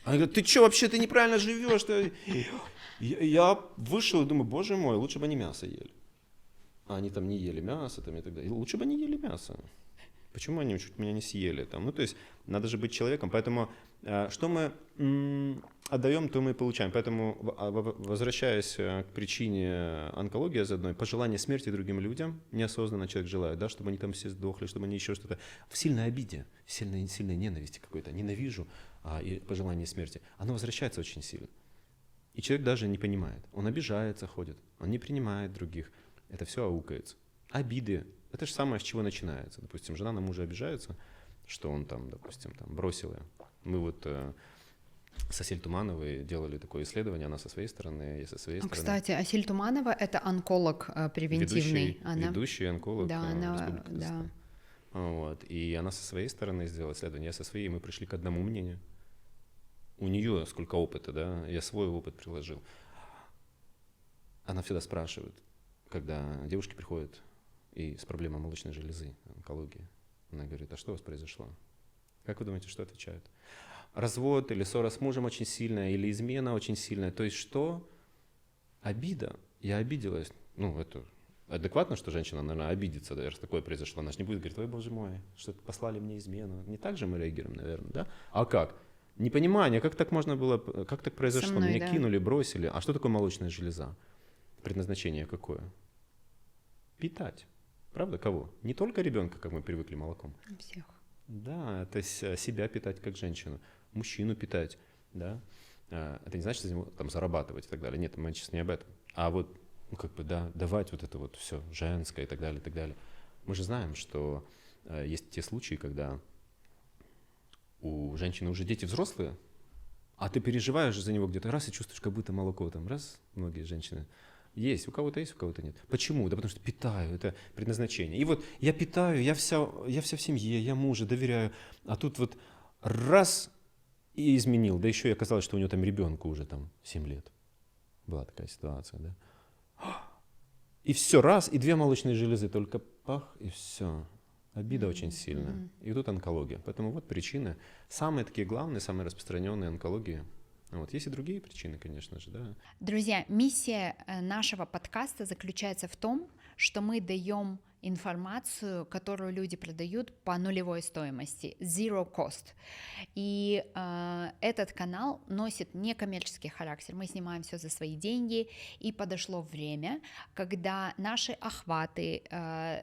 Они говорят, ты что, вообще ты неправильно живешь? Я вышел и думаю, боже мой, лучше бы они мясо ели. А они там не ели мясо там, и так далее. И лучше бы они ели мясо. Почему они чуть меня не съели? Там? Ну, то есть надо же быть человеком. Поэтому что мы отдаем, то мы и получаем. Поэтому, возвращаясь к причине онкологии заодно, пожелание смерти другим людям, неосознанно человек желает, да, чтобы они там все сдохли, чтобы они еще что-то... В сильной обиде, сильной ненависти какой-то, ненавижу, и пожелание смерти, оно возвращается очень сильно. И человек даже не понимает. Он обижается, ходит, он не принимает других. Это все аукается. Обиды. Это же самое, с чего начинается. Допустим, жена на мужа обижается, что он там, допустим, там, бросил ее. Мы вот с Асель Тумановой делали такое исследование, она со своей стороны, я со своей стороны. Кстати, Асель Туманова — это онколог превентивный. Ведущий онколог Республики да. Казахстан. Вот. И она со своей стороны сделала исследование, я со своей, и мы пришли к одному мнению. У нее сколько опыта, да, я свой опыт приложил. Она всегда спрашивает, когда девушки приходят и с проблемой молочной железы, онкологии, она говорит, а что у вас произошло? Как вы думаете, что отвечают? Развод или ссора с мужем очень сильная, или измена очень сильная. То есть что? Обида. Я обиделась. Ну, это адекватно, что женщина, наверное, обидится, да, раз такое произошло. Она же не будет говорить, ой, боже мой, что послали мне измену. Не так же мы реагируем, наверное, да? А как? Непонимание, как так можно было, как так произошло? Со мной, Меня да. кинули, бросили. А что такое молочная железа? Предназначение какое? Питать. Правда, кого? Не только ребенка, как мы привыкли, молоком. Всех. Да, это себя питать как женщину, мужчину питать, да. Это не значит, что там зарабатывать и так далее. Нет, мы сейчас не об этом. А вот, ну, как бы, да, давать вот это вот все женское и так далее, и так далее. Мы же знаем, что есть те случаи, когда у женщины уже дети взрослые, а ты переживаешь за него где-то раз и чувствуешь, как будто молоко там раз, многие женщины. Есть, у кого-то нет. Почему? Да потому что питаю, это предназначение. И вот я питаю, я вся в семье, я мужу доверяю, а тут вот раз и изменил, да еще и оказалось, что у него там ребенку уже там 7 лет. Была такая ситуация, да. И все, раз, и 2 молочные железы, только пах, и все. Обида очень сильная. И тут онкология. Поэтому вот причины. Самые такие главные, самые распространенные онкологии. Вот. Есть и другие причины, конечно же, да. Друзья, миссия нашего подкаста заключается в том, что мы даем информацию, которую люди продают по нулевой стоимости, zero cost. И этот канал носит некоммерческий характер. Мы снимаем все за свои деньги, и подошло время, когда наши охваты,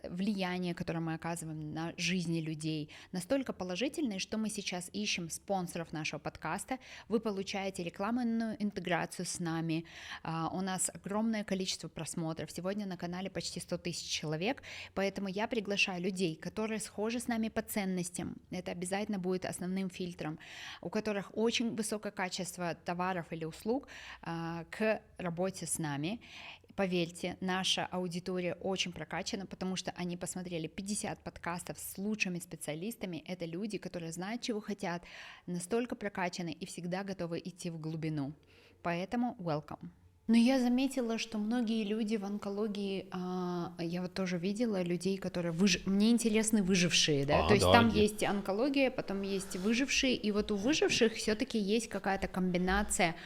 влияние, которое мы оказываем на жизни людей, настолько положительные, что мы сейчас ищем спонсоров нашего подкаста. Вы получаете рекламную интеграцию с нами. У нас огромное количество просмотров. Сегодня на канале почти 100 тысяч человек. Поэтому я приглашаю людей, которые схожи с нами по ценностям, это обязательно будет основным фильтром, у которых очень высокое качество товаров или услуг, к работе с нами. Поверьте, наша аудитория очень прокачана, потому что они посмотрели 50 подкастов с лучшими специалистами. Это люди, которые знают, чего хотят, настолько прокачаны и всегда готовы идти в глубину. Поэтому welcome. Но я заметила, что многие люди в онкологии, я вот тоже видела людей, которые мне интересны выжившие, да, то есть да, там есть онкология, потом есть выжившие, и вот у выживших все-таки есть какая-то комбинация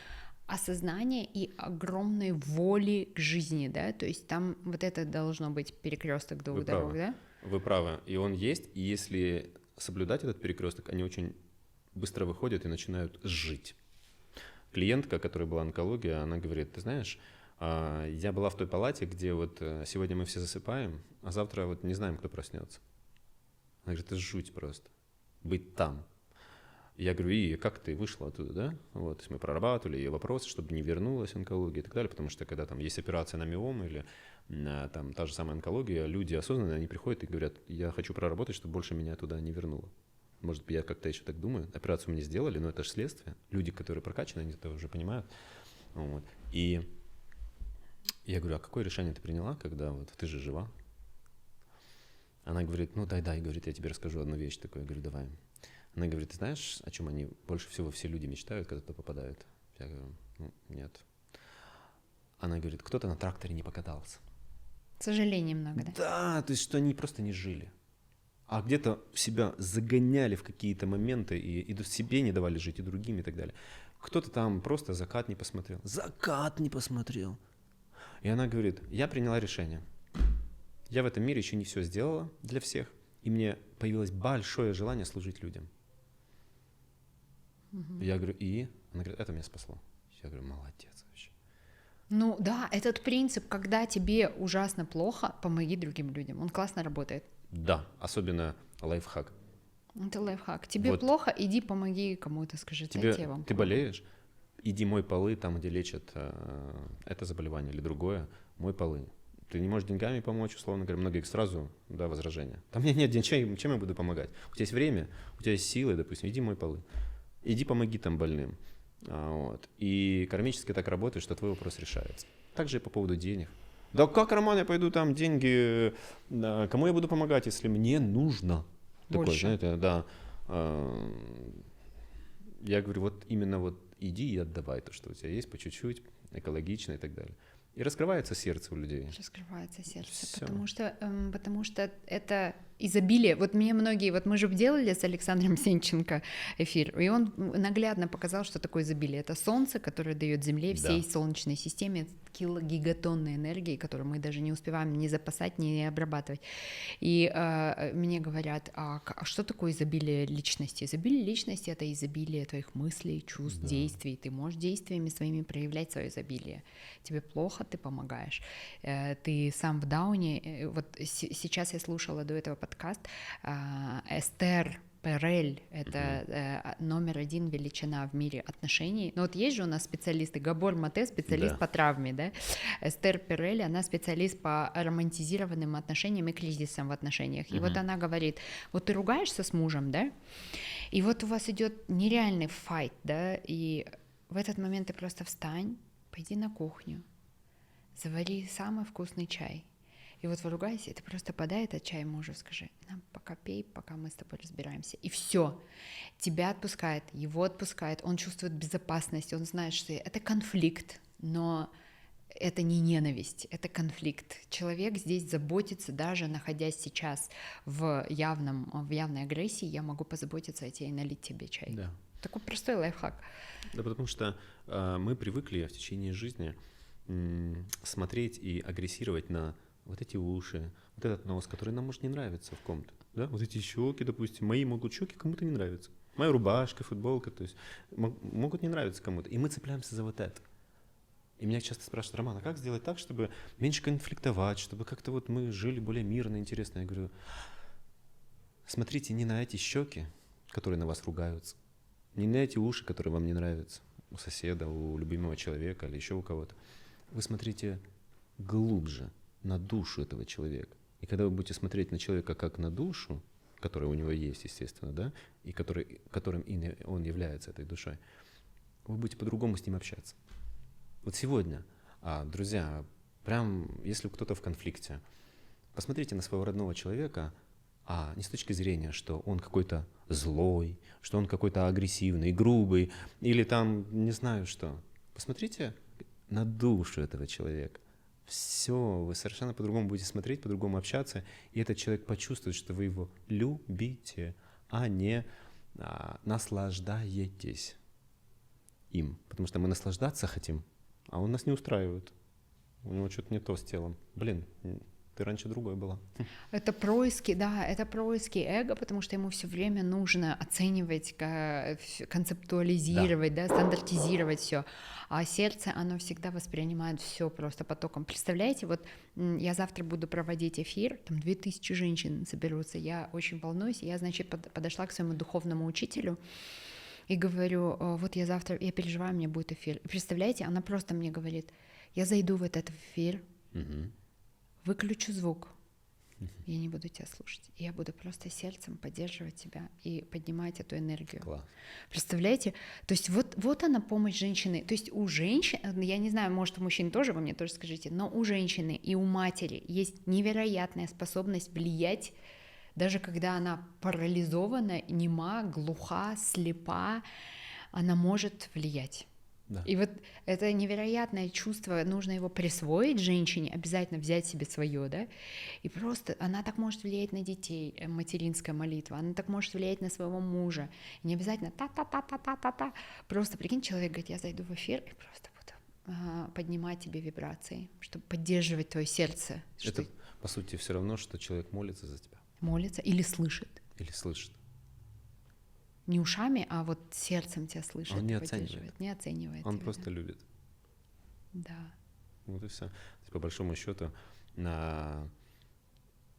осознания и огромной воли к жизни, да, то есть там вот это должно быть перекресток двух дорог, да? Вы правы, и он есть, и если соблюдать этот перекресток, они очень быстро выходят и начинают жить. Клиентка, которая была онкология, она говорит, ты знаешь, я была в той палате, где вот сегодня мы все засыпаем, а завтра вот не знаем, кто проснется. Она говорит, это жуть просто, быть там. Я говорю, и как ты вышла оттуда, да? Вот, то есть мы прорабатывали ее вопросы, чтобы не вернулась онкология и так далее, потому что когда там есть операция на миому или там та же самая онкология, люди осознанные, они приходят и говорят, я хочу проработать, чтобы больше меня туда не вернуло. Может быть, я как-то еще так думаю. Операцию мне сделали, но это же следствие. Люди, которые прокачаны, они это уже понимают. Вот. И Я говорю, а какое решение ты приняла, когда вот ты же жива? Она говорит, ну дай, говорит, я тебе расскажу одну вещь такую. Я говорю, давай. Она говорит, ты знаешь, о чем они больше всего все люди мечтают, когда туда попадают? Я говорю, ну, нет. Она говорит, кто-то на тракторе не покатался. Сожалений много, да? Да, то есть, что они просто не жили. А где-то себя загоняли в какие-то моменты и себе не давали жить, и другим, и так далее. Кто-то там просто закат не посмотрел. Закат не посмотрел. И она говорит, я приняла решение. Я в этом мире еще не все сделала для всех, и мне появилось большое желание служить людям. Я говорю, и? Она говорит, это меня спасло. Я говорю, молодец вообще. Ну да, этот принцип, когда тебе ужасно плохо, помоги другим людям, он классно работает. Да, особенно лайфхак. Это лайфхак. Тебе Вот. плохо, иди помоги кому-то, скажи, дайте вам. Ты болеешь, иди мой полы там, где лечат это заболевание или другое, мой полы. Ты не можешь деньгами помочь, условно говоря, многие сразу, да, возражения. Там мне нет денег, чем я буду помогать? У тебя есть время, у тебя есть силы, допустим, иди мой полы. Иди помоги там больным. Вот. И кармически так работает, что твой вопрос решается. Также и по поводу денег. Да как, Роман, я пойду там деньги, да, кому я буду помогать, если мне нужно? Такое, знаете, да. Я говорю, вот именно вот иди и отдавай то, что у тебя есть, по чуть-чуть, экологично и так далее. И раскрывается сердце у людей. Раскрывается сердце, Всё. потому что это изобилие. Вот мне многие, вот мы же делали с Александром Сенченко эфир, и он наглядно показал, что такое изобилие. Это солнце, которое дает Земле, всей Солнечной системе гигатонной энергии, которую мы даже не успеваем ни запасать, ни обрабатывать. И мне говорят, а что такое изобилие личности? Изобилие личности — это изобилие твоих мыслей, чувств, действий. Ты можешь действиями своими проявлять свое изобилие. Тебе плохо, ты помогаешь. Ты сам в дауне. Вот сейчас я слушала до этого подкаст Эстер Перель, это номер один величина в мире отношений. Ну вот есть же у нас специалисты, Габор Мате, специалист по травме, да? Эстер Перель, она специалист по романтизированным отношениям и кризисам в отношениях. И вот она говорит, вот ты ругаешься с мужем, да? И вот у вас идет нереальный файт, да? И в этот момент ты просто встань, пойди на кухню, завари самый вкусный чай. И вот вы ругаетесь, и ты просто подай этот чай мужу, скажи, нам пока пей, пока мы с тобой разбираемся. И все. Тебя отпускает, его отпускает, он чувствует безопасность, он знает, что это конфликт, но это не ненависть, это конфликт. Человек здесь заботится, даже находясь сейчас в явной агрессии, я могу позаботиться о тебе и налить тебе чай. Да. Такой простой лайфхак. Да, потому что мы привыкли в течение жизни смотреть и агрессировать на вот эти уши, вот этот нос, который нам может не нравиться в ком-то, да, вот эти щеки, допустим, мои могут щеки кому-то не нравятся, моя рубашка, футболка, то есть могут не нравиться кому-то, и мы цепляемся за вот это. И меня часто спрашивают, Роман, а как сделать так, чтобы меньше конфликтовать, чтобы как-то вот мы жили более мирно, интересно? Я говорю, смотрите не на эти щеки, которые на вас ругаются, не на эти уши, которые вам не нравятся, у соседа, у любимого человека или еще у кого-то. Вы смотрите глубже на душу этого человека. И когда вы будете смотреть на человека как на душу, которая у него есть, естественно, да, и которым он является, этой душой, вы будете по-другому с ним общаться. Вот сегодня, друзья, прям если кто-то в конфликте, посмотрите на своего родного человека, не с точки зрения, что он какой-то злой, что он какой-то агрессивный, грубый, или там не знаю что. Посмотрите на душу этого человека. Все, вы совершенно по-другому будете смотреть, по-другому общаться, и этот человек почувствует, что вы его любите, а не наслаждаетесь им. Потому что мы наслаждаться хотим, а он нас не устраивает. У него что-то не то с телом. Блин, ты раньше другой была. Это происки, да, это происки эго, потому что ему все время нужно оценивать, концептуализировать, да, стандартизировать все. А сердце, оно всегда воспринимает все просто потоком. Представляете, вот я завтра буду проводить эфир, там 2000 женщин соберутся, я очень волнуюсь, я, значит, подошла к своему духовному учителю и говорю, вот я завтра, я переживаю, у меня будет эфир. И представляете, она просто мне говорит, я зайду в этот эфир, выключу звук, я не буду тебя слушать. Я буду просто сердцем поддерживать тебя и поднимать эту энергию. Класс. Представляете? То есть вот она помощь женщины. То есть у женщин, я не знаю, может, у мужчин тоже, вы мне тоже скажите, но у женщины и у матери есть невероятная способность влиять, даже когда она парализована, нема, глуха, слепа, она может влиять. Да. И вот это невероятное чувство, нужно его присвоить женщине, обязательно взять себе свое, да, и просто она так может влиять на детей, материнская молитва, она так может влиять на своего мужа, и не обязательно та-та-та-та-та-та-та, просто прикинь, человек говорит, я зайду в эфир и просто буду поднимать тебе вибрации, чтобы поддерживать твое сердце. Это, по сути, все равно, что человек молится за тебя. Молится или слышит. Или слышит. Не ушами, а вот сердцем тебя слышит. Он не оценивает. Не оценивает. Он тебя, просто да. любит. Да. Вот и все. По большому счету,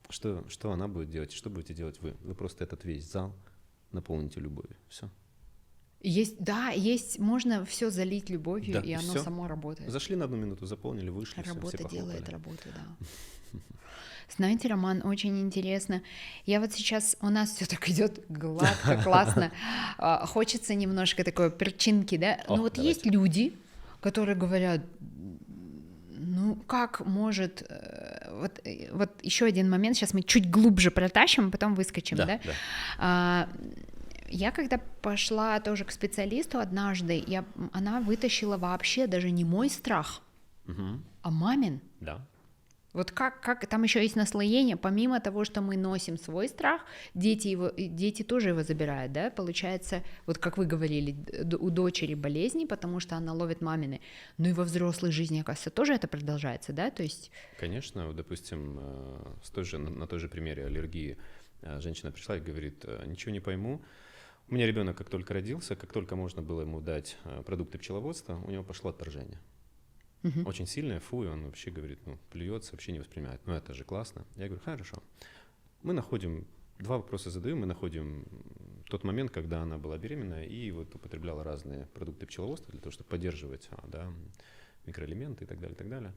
что она будет делать, что будете делать вы? Вы просто этот весь зал наполните любовью. Все. Есть, можно все залить любовью, Да, и оно всё. само работает. Зашли на 1 минуту, заполнили, вышли, Работа все делает похлопали. работу, да. Знаете, Роман, очень интересно. Я вот сейчас, у нас все так идет гладко, классно. Хочется немножко такой перчинки, да? Но вот давайте. есть люди, которые говорят, ну как может... Вот еще один момент, сейчас мы чуть глубже протащим, потом выскочим, да? Я когда пошла тоже к специалисту однажды, она вытащила вообще даже не мой страх, а мамин. Да. Вот как там еще есть наслоение, помимо того, что мы носим свой страх, дети тоже его забирают, да, получается, вот как вы говорили, у дочери болезни, потому что она ловит мамины, но и во взрослой жизни, оказывается, тоже это продолжается, да, то есть... Конечно, вот, допустим, на той же примере аллергии женщина пришла и говорит, ничего не пойму, у меня ребенок как только родился, как только можно было ему дать продукты пчеловодства, у него пошло отторжение. Очень сильное, и он вообще говорит, плюется, вообще не воспринимает. Ну это же классно. Я говорю, хорошо. Мы находим, 2 вопроса задаем, мы находим тот момент, когда она была беременна и вот употребляла разные продукты пчеловодства для того, чтобы поддерживать микроэлементы и так далее, и так далее.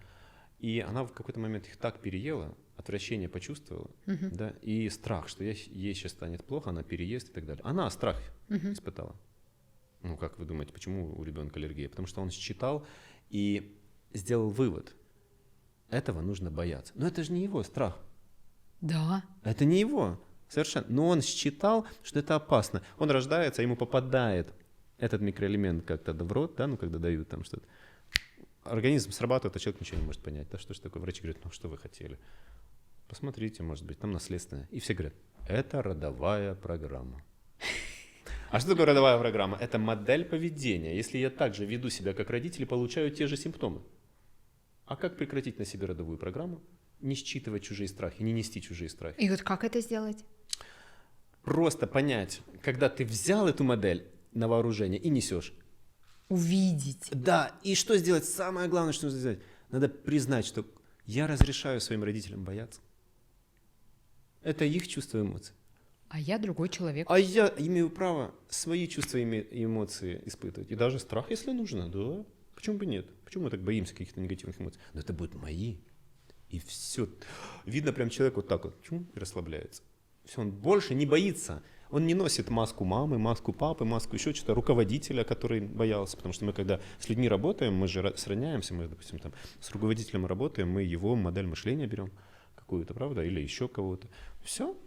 И она в какой-то момент их так переела, отвращение почувствовала, да, и страх, что ей сейчас станет плохо, она переест и так далее. Она страх испытала. Ну как вы думаете, почему у ребенка аллергия? Потому что он считал и сделал вывод. Этого нужно бояться. Но это же не его страх. Да. Это не его. Совершенно. Но он считал, что это опасно. Он рождается, ему попадает этот микроэлемент как-то в рот, да, когда дают там что-то. Организм срабатывает, а человек ничего не может понять. Да что ж такое? Врач говорит, что вы хотели? Посмотрите, может быть, там наследственное. И все говорят, это родовая программа. А что такое родовая программа? Это модель поведения. Если я также веду себя как родитель, получаю те же симптомы. А как прекратить на себе родовую программу? Не считывать чужие страхи, не нести чужие страхи. И вот как это сделать? Просто понять, когда ты взял эту модель на вооружение и несешь. Увидеть. Да, и что сделать? Самое главное, что нужно сделать. Надо признать, что я разрешаю своим родителям бояться. Это их чувства и эмоции. А я другой человек. А я имею право свои чувства и эмоции испытывать. И даже страх, если нужно, да. Почему бы нет? Почему мы так боимся каких-то негативных эмоций? Но это будут мои. И все. Видно прям человек вот так вот. И расслабляется. Все, он больше не боится. Он не носит маску мамы, маску папы, маску еще что-то, руководителя, который боялся. Потому что мы, когда с людьми работаем, мы же сравняемся, мы, допустим, там, с руководителем работаем, мы его модель мышления берем какую-то, правда, или еще кого-то. Все.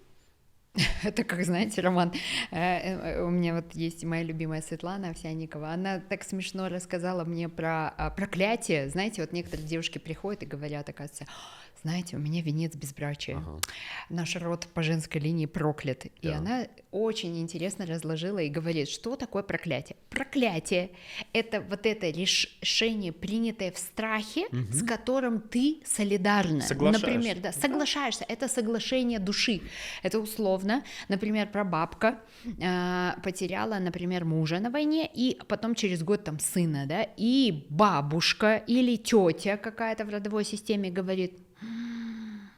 Это как, знаете, Роман, у меня вот есть моя любимая Светлана Овсянникова, она так смешно рассказала мне про проклятие. Знаете, вот некоторые девушки приходят и говорят, оказывается, знаете, у меня венец безбрачия, наш род по женской линии проклят. И она очень интересно разложила и говорит, что такое проклятие. Проклятие — это вот это решение, принятое в страхе, с которым ты солидарна. Соглашаешься. Например, да, соглашаешься. Это соглашение души. Это условно, например, прабабка потеряла, например, мужа на войне, и потом через год там сына, да, и бабушка или тетя какая-то в родовой системе говорит,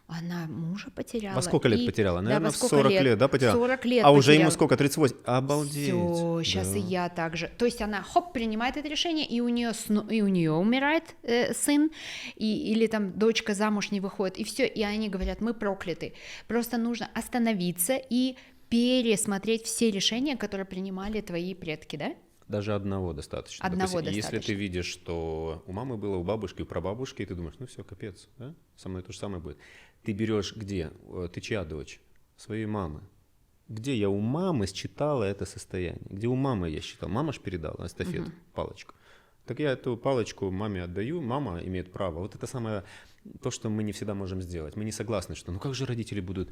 Она мужа потеряла. Во сколько лет потеряла? Да, Наверное, во в сколько 40 лет, да, потеряла? 40 лет А уже ему потеряла. сколько? 38? Обалдеть. Все, сейчас Да. и я также. То есть она, хоп, принимает это решение, и у нее умирает сын, или там дочка замуж не выходит, и все, и они говорят, мы прокляты. Просто нужно остановиться и пересмотреть все решения, которые принимали твои предки, да? Даже одного достаточно. Одного Допустим, достаточно. если ты видишь, что у мамы было, у бабушки, у прабабушки, и ты думаешь, ну все, капец, да? Со мной то же самое будет. Ты берешь где? Ты чья дочь? Своей мамы. Где я у мамы считала это состояние? Где у мамы я считал? Мама ж передала эстафету, палочку. Так я эту палочку маме отдаю, мама имеет право. Вот это самое, то, что мы не всегда можем сделать. Мы не согласны, что ну как же родители будут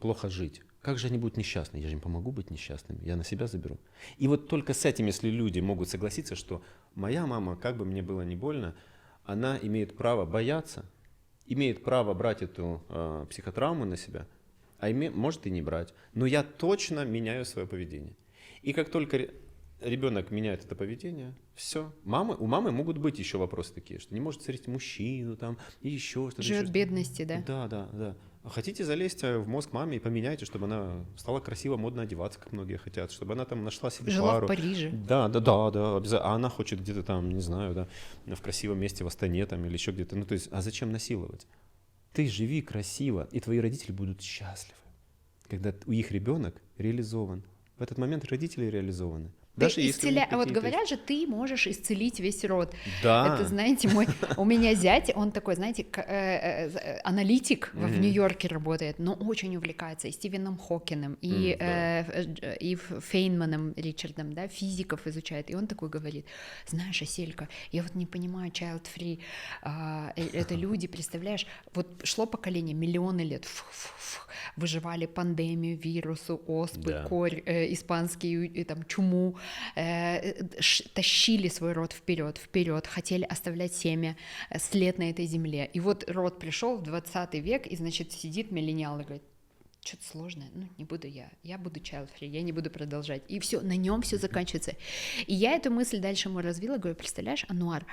плохо жить? Как же они будут несчастны? Я же им помогу быть несчастными, я на себя заберу. И вот только с этим, если люди могут согласиться, что моя мама, как бы мне было не больно, она имеет право бояться, имеет право брать эту психотравму на себя, а может и не брать. Но я точно меняю свое поведение. И как только ребенок меняет это поведение, все. У мамы могут быть еще вопросы такие, что не может встретить мужчину там, и еще что-то. Живет в бедности, да? Да. А хотите залезть в мозг маме и поменяйте, чтобы она стала красиво, модно одеваться, как многие хотят, чтобы она там нашла себе Жила пару. в Париже. Да, обязательно. А она хочет где-то там, не знаю, да, в красивом месте в Астане там или еще где-то. Ну, то есть, а зачем насиловать? Ты живи красиво, и твои родители будут счастливы, когда у их ребенок реализован. В этот момент родители реализованы. Даже если у них Вот какие-то говорят же, ты можешь исцелить весь род. Да. Это, знаете, у меня зять, он такой, знаете, аналитик в Нью-Йорке работает, но очень увлекается и Стивеном Хокиным, и Фейнманом Ричардом, да, физиков изучает, и он такой говорит, знаешь, Аселька, я вот не понимаю, child-free, это люди, представляешь, вот шло поколение, миллионы лет, выживали пандемию, вирусу, оспы, корь, испанский, там, чуму, тащили свой род вперед, хотели оставлять семя, след на этой земле. И вот род пришел в 20 век, и, значит, сидит миллениал и говорит, что-то сложное, ну, не буду я буду child-free, я не буду продолжать. И все, на нем все заканчивается. И я эту мысль дальше ему развила, говорю, представляешь, Ануар,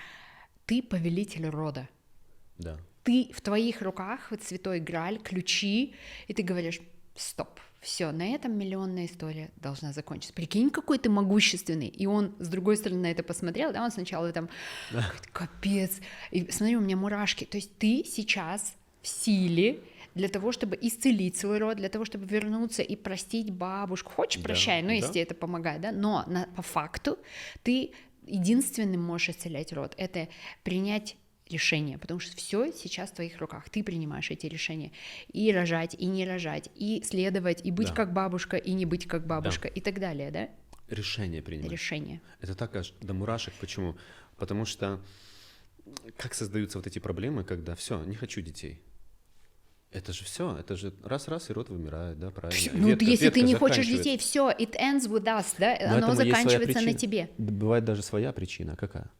ты повелитель рода. Да. В твоих руках вот святой Грааль, ключи, и ты говоришь, стоп, все, на этом миллионная история должна закончиться. Прикинь, какой ты могущественный. И он, с другой стороны, на это посмотрел, да, он сначала там, капец, и смотри, у меня мурашки. То есть ты сейчас в силе для того, чтобы исцелить свой род, для того, чтобы вернуться и простить бабушку. Хочешь, прощай, ну, если это помогает, да, но по факту ты единственным можешь исцелять род. Это принять решения, потому что все сейчас в твоих руках, ты принимаешь эти решения, и рожать, и не рожать, и следовать, и быть как бабушка, и не быть как бабушка, и так далее, да? Решение принимать. Решение. Это так аж до мурашек. Почему? Потому что как создаются вот эти проблемы, когда все, не хочу детей. Это же все, это же раз-раз, и род вымирает, да, правильно? Ну, если ты не хочешь детей, все, it ends with us, да, оно заканчивается на тебе. Бывает даже своя причина. Какая?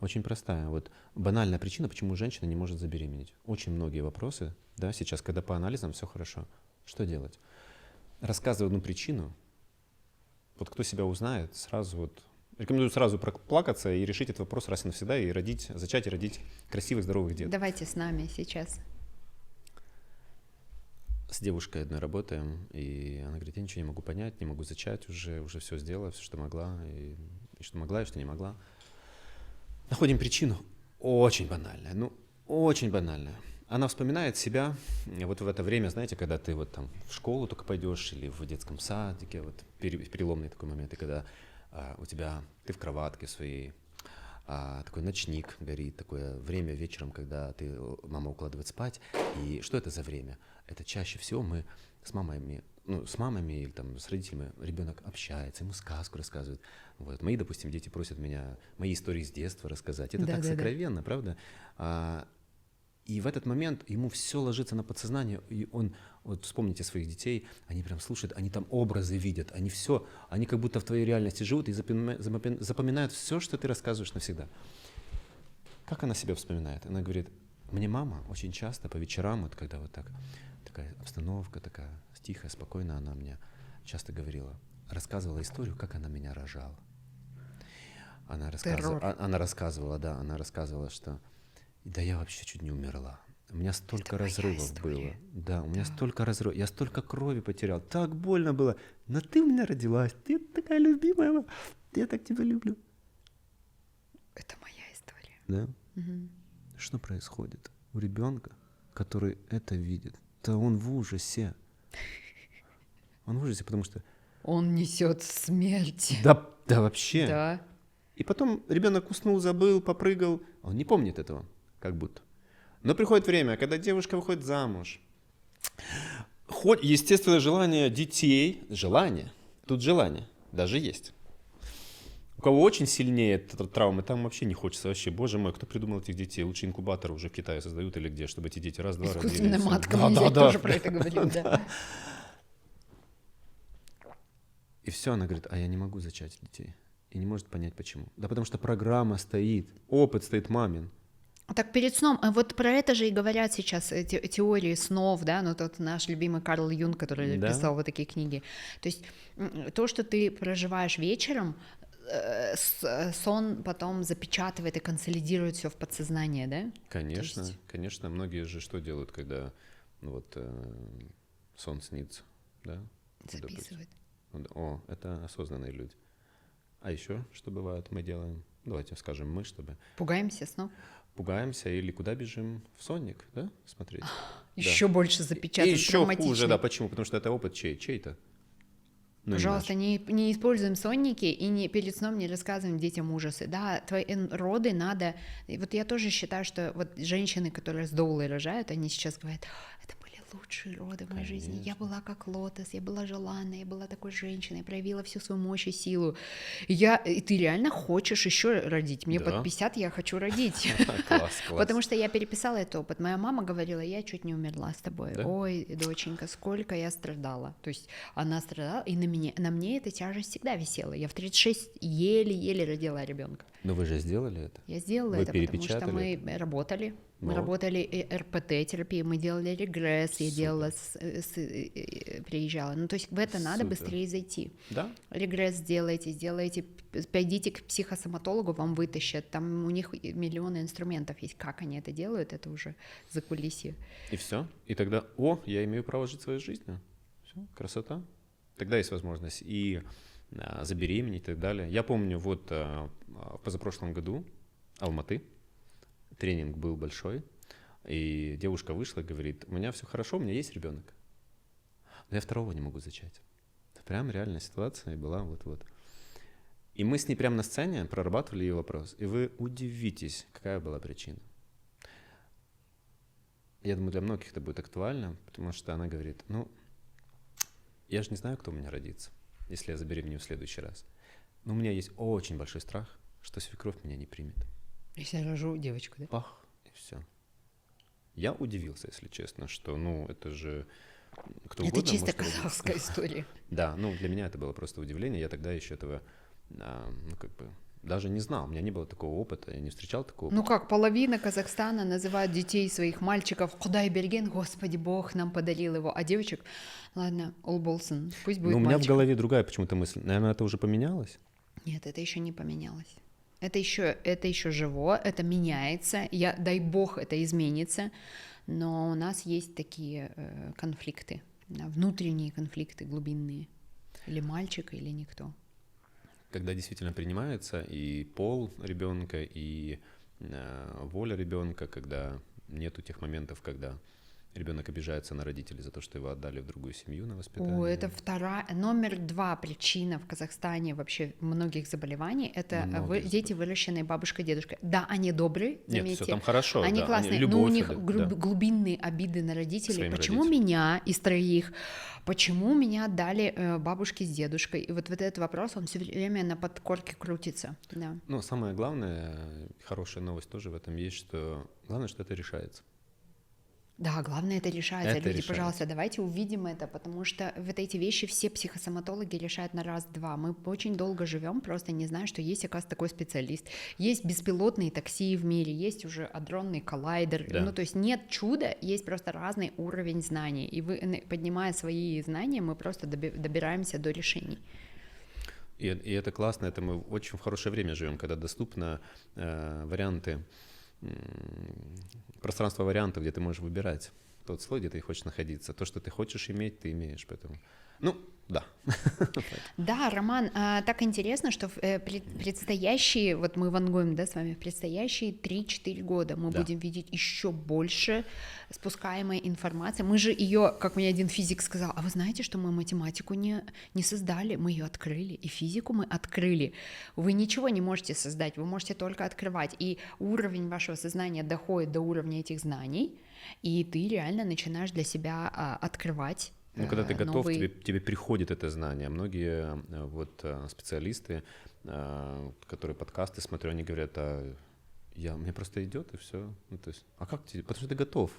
Очень простая. Вот банальная причина, почему женщина не может забеременеть. Очень многие вопросы, да, сейчас, когда по анализам все хорошо. Что делать? Рассказываю одну причину. Вот кто себя узнает, сразу вот рекомендую сразу проплакаться и решить этот вопрос раз и навсегда, и зачать и родить красивых, здоровых деток. Давайте с нами сейчас. С девушкой одной работаем, и она говорит, я ничего не могу понять, не могу зачать, уже все сделала, все, что могла, и что могла, и что не могла. Находим причину очень банальная, очень банальная. Она вспоминает себя вот в это время, знаете, когда ты вот там в школу только пойдешь или в детском садике, вот переломный такой момент, и когда у тебя, ты в кроватке своей, такой ночник горит, такое время вечером, когда мама укладывает спать, и что это за время? Это чаще всего мы с мамами или там с родителями, ребенок общается, ему сказку рассказывает. Вот. Мои, допустим, дети просят меня мои истории с детства рассказать. Это так сокровенно, правда? И в этот момент ему все ложится на подсознание, и он, вот вспомните своих детей, они прям слушают, они там образы видят, они как будто в твоей реальности живут и запоминают все, что ты рассказываешь навсегда. Как она себя вспоминает? Она говорит, мне мама очень часто по вечерам, вот когда вот такая обстановка, такая тихая, спокойная, она мне часто рассказывала историю, как она меня рожала. Она рассказывала, что да, я вообще чуть не умерла. У меня столько Это моя разрывов история. было. Да, у меня Да. столько разрывов. Я столько крови потерял. Так больно было. Но ты у меня родилась. Ты такая любимая. Я так тебя люблю. Это моя история. Да? Мгм. Что происходит у ребенка, который это видит? Да он в ужасе. Он в ужасе, потому что... Он несет смерть. Да вообще. Да. И потом ребенок уснул, забыл, попрыгал. Он не помнит этого, как будто. Но приходит время, когда девушка выходит замуж. Хоть естественное желание детей, тут желание даже есть. У кого очень сильнее эта травма, там вообще не хочется вообще. Боже мой, кто придумал этих детей? Лучше инкубаторы уже в Китае создают или где, чтобы эти дети раз-два родились. Искусственная матка, Да, мы да, здесь да. тоже про это говорим, да. И все, она говорит, а я не могу зачать детей. И не может понять, почему. Да потому что программа стоит, опыт стоит мамин. Так перед сном, вот про это же и говорят сейчас теории снов, да, ну тот наш любимый Карл Юнг, который Да. писал вот такие книги. То есть то, что ты проживаешь вечером, сон потом запечатывает и консолидирует все в подсознание, да? Конечно, То есть- конечно. Многие же что делают, когда сон снится, да? Допустим. Записывает. О, это осознанные люди. А еще что бывает, мы делаем? Давайте скажем мы, чтобы Пугаемся снов? пугаемся или куда бежим? В сонник, да, смотреть? Еще больше И запечатывает, еще хуже, травматичный. да, почему? Потому что это опыт чей-то. Ну, не Пожалуйста, наш. не используем сонники и перед сном не рассказываем детям ужасы. Да, твои роды надо... И вот я тоже считаю, что вот женщины, которые с доулой рожают, они сейчас говорят, это были лучшие роды в моей жизни. Я Конечно. была как лотос, я была желанной, я была такой женщиной, проявила всю свою мощь и силу. И ты реально хочешь еще родить? Мне Да. под 50 я хочу родить. Класс, класс. Потому что я переписала этот опыт. Моя мама говорила, я чуть не умерла с тобой. Да? Ой, доченька, сколько я страдала. То есть она страдала, и на мне эта тяжесть всегда висела. Я в 36 еле-еле родила ребенка. Но вы же сделали это. Я сделала Вы это, потому что перепечатали мы работали. Мы Ну. работали РПТ-терапией, мы делали регресс, я Супер. делала, приезжала. Ну, то есть в это надо Супер. быстрее зайти. Да? Регресс сделайте, пойдите к психосоматологу, вам вытащат. Там у них миллионы инструментов есть. Как они это делают, это уже закулисье. И все. И тогда, я имею право жить своей жизнью. Все, красота. Тогда есть возможность и забеременеть и так далее. Я помню, в позапрошлом году Алматы тренинг был большой, и девушка вышла и говорит, у меня все хорошо, у меня есть ребенок, но я второго не могу зачать. Это прям реальная ситуация была вот-вот. И мы с ней прямо на сцене прорабатывали ее вопрос, и вы удивитесь, какая была причина. Я думаю, для многих это будет актуально, потому что она говорит, я же не знаю, кто у меня родится, если я забеременею в следующий раз. Но у меня есть очень большой страх, что свекровь меня не примет. Если я рожу девочку, да? Пах, и все. Я удивился, если честно, что, это же кто Это угодно чисто может родиться. казахская история. Да, для меня это было просто удивление. Я тогда еще этого, даже не знал. У меня не было такого опыта, я не встречал такого Ну опыта. как, половина Казахстана называют детей своих мальчиков Худай берген, Господи, Бог нам подарил его, а девочек, ладно, ол болсын, пусть будет Но у меня в мальчик. голове другая почему-то мысль. Наверное, это уже поменялось? Нет, это еще не поменялось. Это еще живо, это меняется. Дай бог, это изменится. Но у нас есть такие конфликты, да, внутренние конфликты глубинные. Или мальчик, или никто. Когда действительно принимается и пол ребенка, и воля ребенка, когда нету тех моментов, когда ребенок обижается на родителей за то, что его отдали в другую семью на воспитание. Это номер 2 причина в Казахстане вообще многих заболеваний. Это дети, выращенные бабушкой, дедушкой. Да, они добрые, заметьте. Нет, все там хорошо. Они да, классные, любовь, но у них да. глубинные обиды на родителей. Своим Почему родителям. меня из троих, почему меня отдали бабушке с дедушкой? И вот этот вопрос, он все время на подкорке крутится. Да. Самое главное, хорошая новость тоже в этом есть, что главное, что это решается. Да, главное, это решается. Это Люди, решается. пожалуйста, давайте увидим это, потому что вот эти вещи все психосоматологи решают на раз-два. Мы очень долго живем, просто не зная, что есть, оказывается, такой специалист. Есть беспилотные такси в мире, есть уже адронный коллайдер. Да. То есть нет чуда, есть просто разный уровень знаний. И поднимая свои знания, мы просто добираемся до решений. И это классно, это мы очень в хорошее время живем, когда доступны варианты пространство вариантов, где ты можешь выбирать тот слой, где ты хочешь находиться. То, что ты хочешь иметь, ты имеешь. Поэтому, да. Да, Роман, так интересно, что предстоящие, вот мы вангуем, да, с вами, в предстоящие 3-4 года мы будем видеть еще больше спускаемой информации. Мы же ее, как мне один физик сказал, а вы знаете, что мы математику не создали, мы ее открыли, и физику мы открыли. Вы ничего не можете создать, вы можете только открывать, и уровень вашего сознания доходит до уровня этих знаний, и ты реально начинаешь для себя открывать. Когда ты готов, тебе приходит это знание. Многие специалисты, которые подкасты смотрю, они говорят, мне просто идет и все. То есть, а как тебе? Потому что ты готов.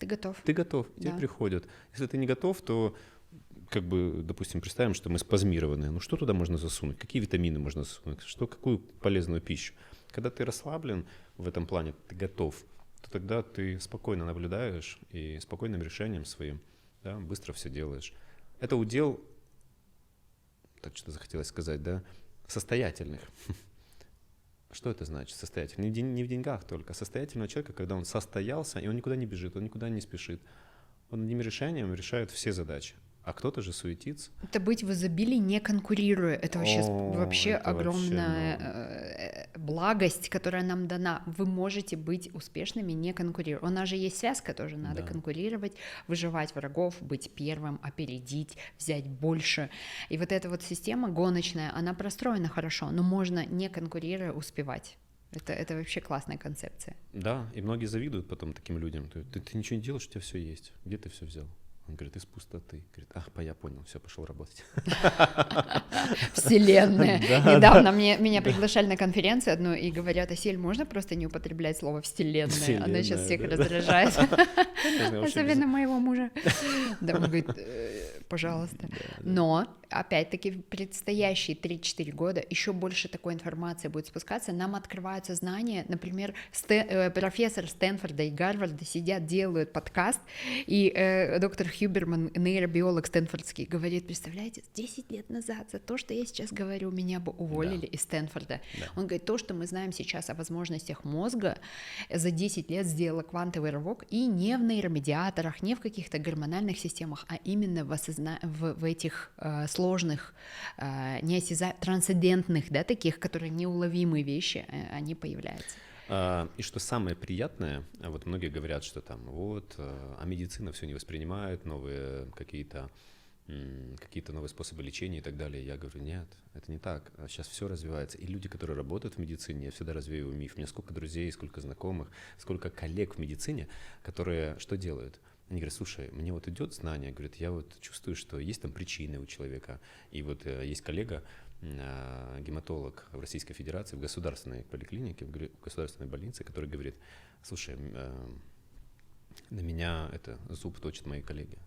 Ты готов. Ты готов, тебе приходит. Если ты не готов, то, допустим, представим, что мы спазмированы. Что туда можно засунуть? Какие витамины можно засунуть? Какую полезную пищу? Когда ты расслаблен в этом плане, ты готов, то тогда ты спокойно наблюдаешь и спокойным решением своим быстро все делаешь. Это удел, так что захотелось сказать, состоятельных. Что это значит, состоятельный? Не в деньгах только. Состоятельного человека, когда он состоялся, и он никуда не бежит, он никуда не спешит. Он одним решением решает все задачи. А кто-то же суетится. Это быть в изобилии, не конкурируя. Это вообще огромная благость, которая нам дана. Вы можете быть успешными, не конкурируя. У нас же есть связка тоже, надо конкурировать, выживать врагов, быть первым, опередить, взять больше. И вот эта вот система гоночная, она простроена хорошо, но можно, не конкурируя, успевать. Это вообще классная концепция. Да, и многие завидуют потом таким людям. Ты ничего не делаешь, у тебя все есть. Где ты все взял? Он говорит, из пустоты. Говорит, я понял, все, пошел работать. Вселенная. Недавно меня приглашали на конференцию одну и говорят, Асель, можно просто не употреблять слово вселенная? Она сейчас всех раздражает. Особенно моего мужа. Да, он говорит, пожалуйста. Но, опять-таки, в предстоящие 3-4 года еще больше такой информации будет спускаться. Нам открываются знания. Например, профессор Стэнфорда и Гарварда сидят, делают подкаст, и доктор Хьюберман, нейробиолог стэнфордский, говорит, представляете, 10 лет назад за то, что я сейчас говорю, меня бы уволили из Стэнфорда. Он говорит, то, что мы знаем сейчас о возможностях мозга, за 10 лет сделало квантовый рывок, и не в нейромедиаторах, не в каких-то гормональных системах, а именно в этих сложных, трансцендентных, таких, которые неуловимые вещи, они появляются. И что самое приятное, вот многие говорят, что а медицина все не воспринимает, новые какие-то новые способы лечения и так далее. Я говорю, нет, это не так. Сейчас все развивается. И люди, которые работают в медицине, я всегда развеиваю миф. У меня сколько друзей, сколько знакомых, сколько коллег в медицине, которые что делают? Они говорят, слушай, мне идет знание, говорят, я чувствую, что есть там причины у человека. И есть коллега, гематолог в Российской Федерации, в государственной поликлинике, в государственной больнице, который говорит, слушай, на меня зуб точат мои коллеги.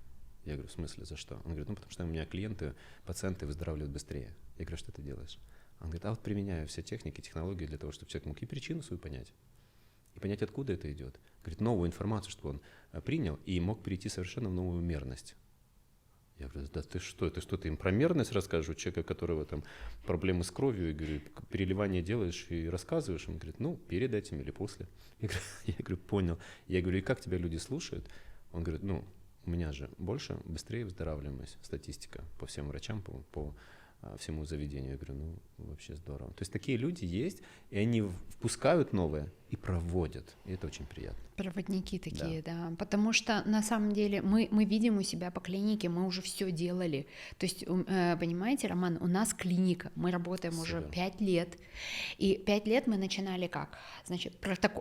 Я говорю, в смысле, за что? Он говорит, потому что у меня пациенты выздоравливают быстрее. Я говорю, что ты делаешь? Он говорит, применяю все техники, технологии для того, чтобы человек мог и причину свою понять, и понять, откуда это идет. Говорит, новую информацию, чтобы он принял и мог перейти совершенно в новую мерность. Я говорю, да ты что, ты им про мерность расскажешь, у человека, у которого там проблемы с кровью, и говорю, переливание делаешь и рассказываешь, он говорит, перед этим или после. Я говорю, понял. Я говорю, и как тебя люди слушают? Он говорит, у меня же быстрее выздоравливаемость, статистика по всем врачам, по всему заведению. Я говорю, вообще здорово. То есть такие люди есть, и они впускают новое и проводят, и это очень приятно. Проводники такие, да. Потому что на самом деле мы видим у себя по клинике, мы уже все делали. То есть, понимаете, Роман, у нас клиника, мы работаем уже 5 лет, и 5 лет мы начинали как? Значит,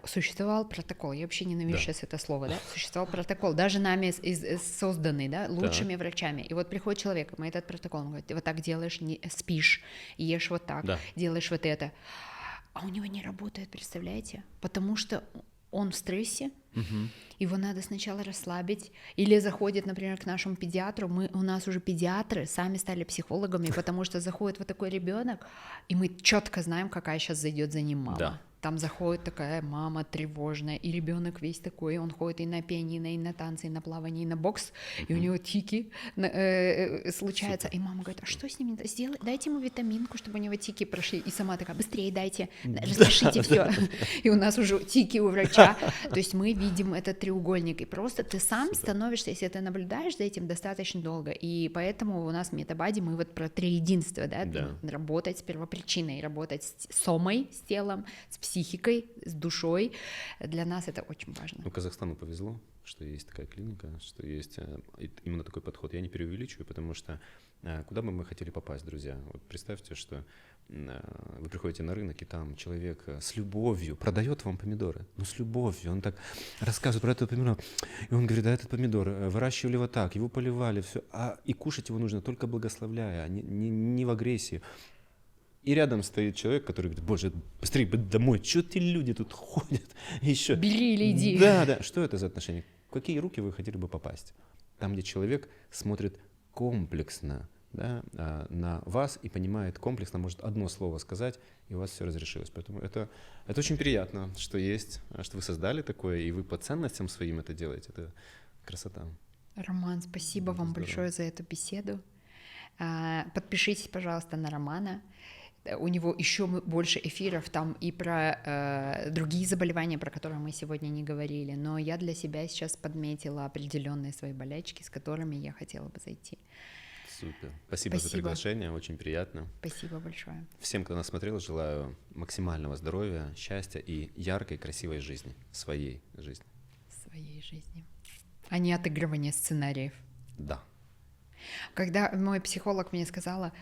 существовал протокол, я вообще ненавижу сейчас это слово, существовал протокол, даже нами созданный, лучшими врачами. И приходит человек, мы этот протокол, он говорит, ты так делаешь, спишь, ешь так, делаешь это. А у него не работает, представляете? Потому что он в стрессе, его надо сначала расслабить, или заходит, например, к нашему педиатру, у нас уже педиатры сами стали психологами, потому что заходит такой ребенок, и мы четко знаем, какая сейчас зайдет за ним мама. там заходит такая мама тревожная, и ребенок весь такой, он ходит и на пианино, и на танцы, и на плавание, и на бокс, и у него тики случаются, и мама говорит, а что с ним сделать? Дайте ему витаминку, чтобы у него тики прошли, и сама такая, быстрее дайте, разрешите все, и у нас уже тики у врача, то есть мы видим этот треугольник, и просто ты сам становишься, если ты наблюдаешь за этим достаточно долго, и поэтому у нас в Метабади мы вот про триединство, да, работать с первопричиной, работать с сомой, с телом, с психикой, с душой, для нас это очень важно. Ну, Казахстану повезло, что есть такая клиника, что есть именно такой подход. Я не преувеличиваю, потому что куда бы мы хотели попасть, друзья? Вот представьте, что вы приходите на рынок, и там человек с любовью продает вам помидоры. Ну, с любовью. Он так рассказывает про этот помидор. И он говорит, да, этот помидор выращивали вот так, его поливали, все. И кушать его нужно только благословляя, а не в агрессии. И рядом стоит человек, который говорит, боже, быстрее бы домой, что эти люди тут ходят еще? Бери или иди. Да, что это за отношения? В какие руки вы хотели бы попасть? Там, где человек смотрит комплексно, да, на вас и понимает комплексно, может одно слово сказать, и у вас все разрешилось. Поэтому это очень приятно, что есть, что вы создали такое, и вы по ценностям своим это делаете. Это красота. Роман, спасибо вам большое за эту беседу. Подпишитесь, пожалуйста, на Романа. У него еще больше эфиров там и про другие заболевания, про которые мы сегодня не говорили, но я для себя сейчас подметила определенные свои болячки, с которыми я хотела бы зайти. Супер. Спасибо за приглашение, очень приятно. Спасибо большое. Всем, кто нас смотрел, желаю максимального здоровья, счастья и яркой, красивой жизни, своей жизни. Своей жизни. А не отыгрывание сценариев. Да. Когда мой психолог мне сказала,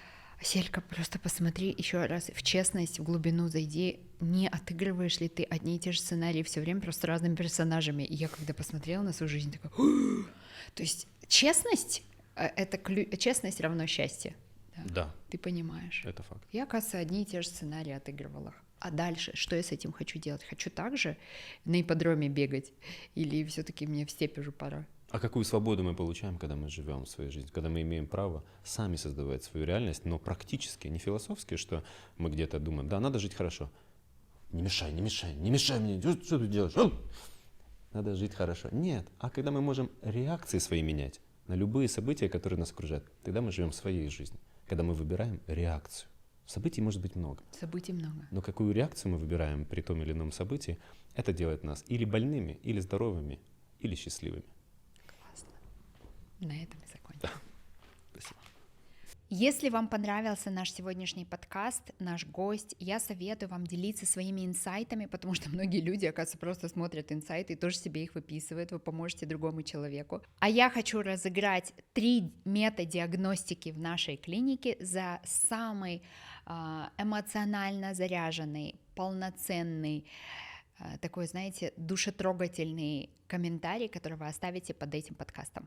Селька, просто посмотри еще раз в честность, в глубину зайди, не отыгрываешь ли ты одни и те же сценарии все время, просто разными персонажами. И я когда посмотрела на свою жизнь, такая, то есть честность, честность равно счастье. Да. Ты понимаешь. Это факт. Я, оказывается, одни и те же сценарии отыгрывала. А дальше, что я с этим хочу делать? Хочу также на ипподроме бегать? Или все-таки мне в степь уже пора? А какую свободу мы получаем, когда мы живем в своей жизни, когда мы имеем право сами создавать свою реальность, но практически, не философски, что мы где-то думаем, да, надо жить хорошо. Не мешай мне, что ты делаешь? Надо жить хорошо. Нет, а когда мы можем реакции свои менять на любые события, которые нас окружают, тогда мы живем своей жизнью, когда мы выбираем реакцию. Событий может быть много. Событий много. Но какую реакцию мы выбираем при том или ином событии, это делает нас или больными, или здоровыми, или счастливыми. На этом и закончим. Да. Спасибо. Если вам понравился наш сегодняшний подкаст, наш гость, я советую вам делиться своими инсайтами, потому что многие люди, оказывается, просто смотрят инсайты и тоже себе их выписывают, вы поможете другому человеку. А я хочу разыграть 3 метадиагностики в нашей клинике за самый эмоционально заряженный, полноценный, такой, знаете, душетрогательный комментарий, который вы оставите под этим подкастом.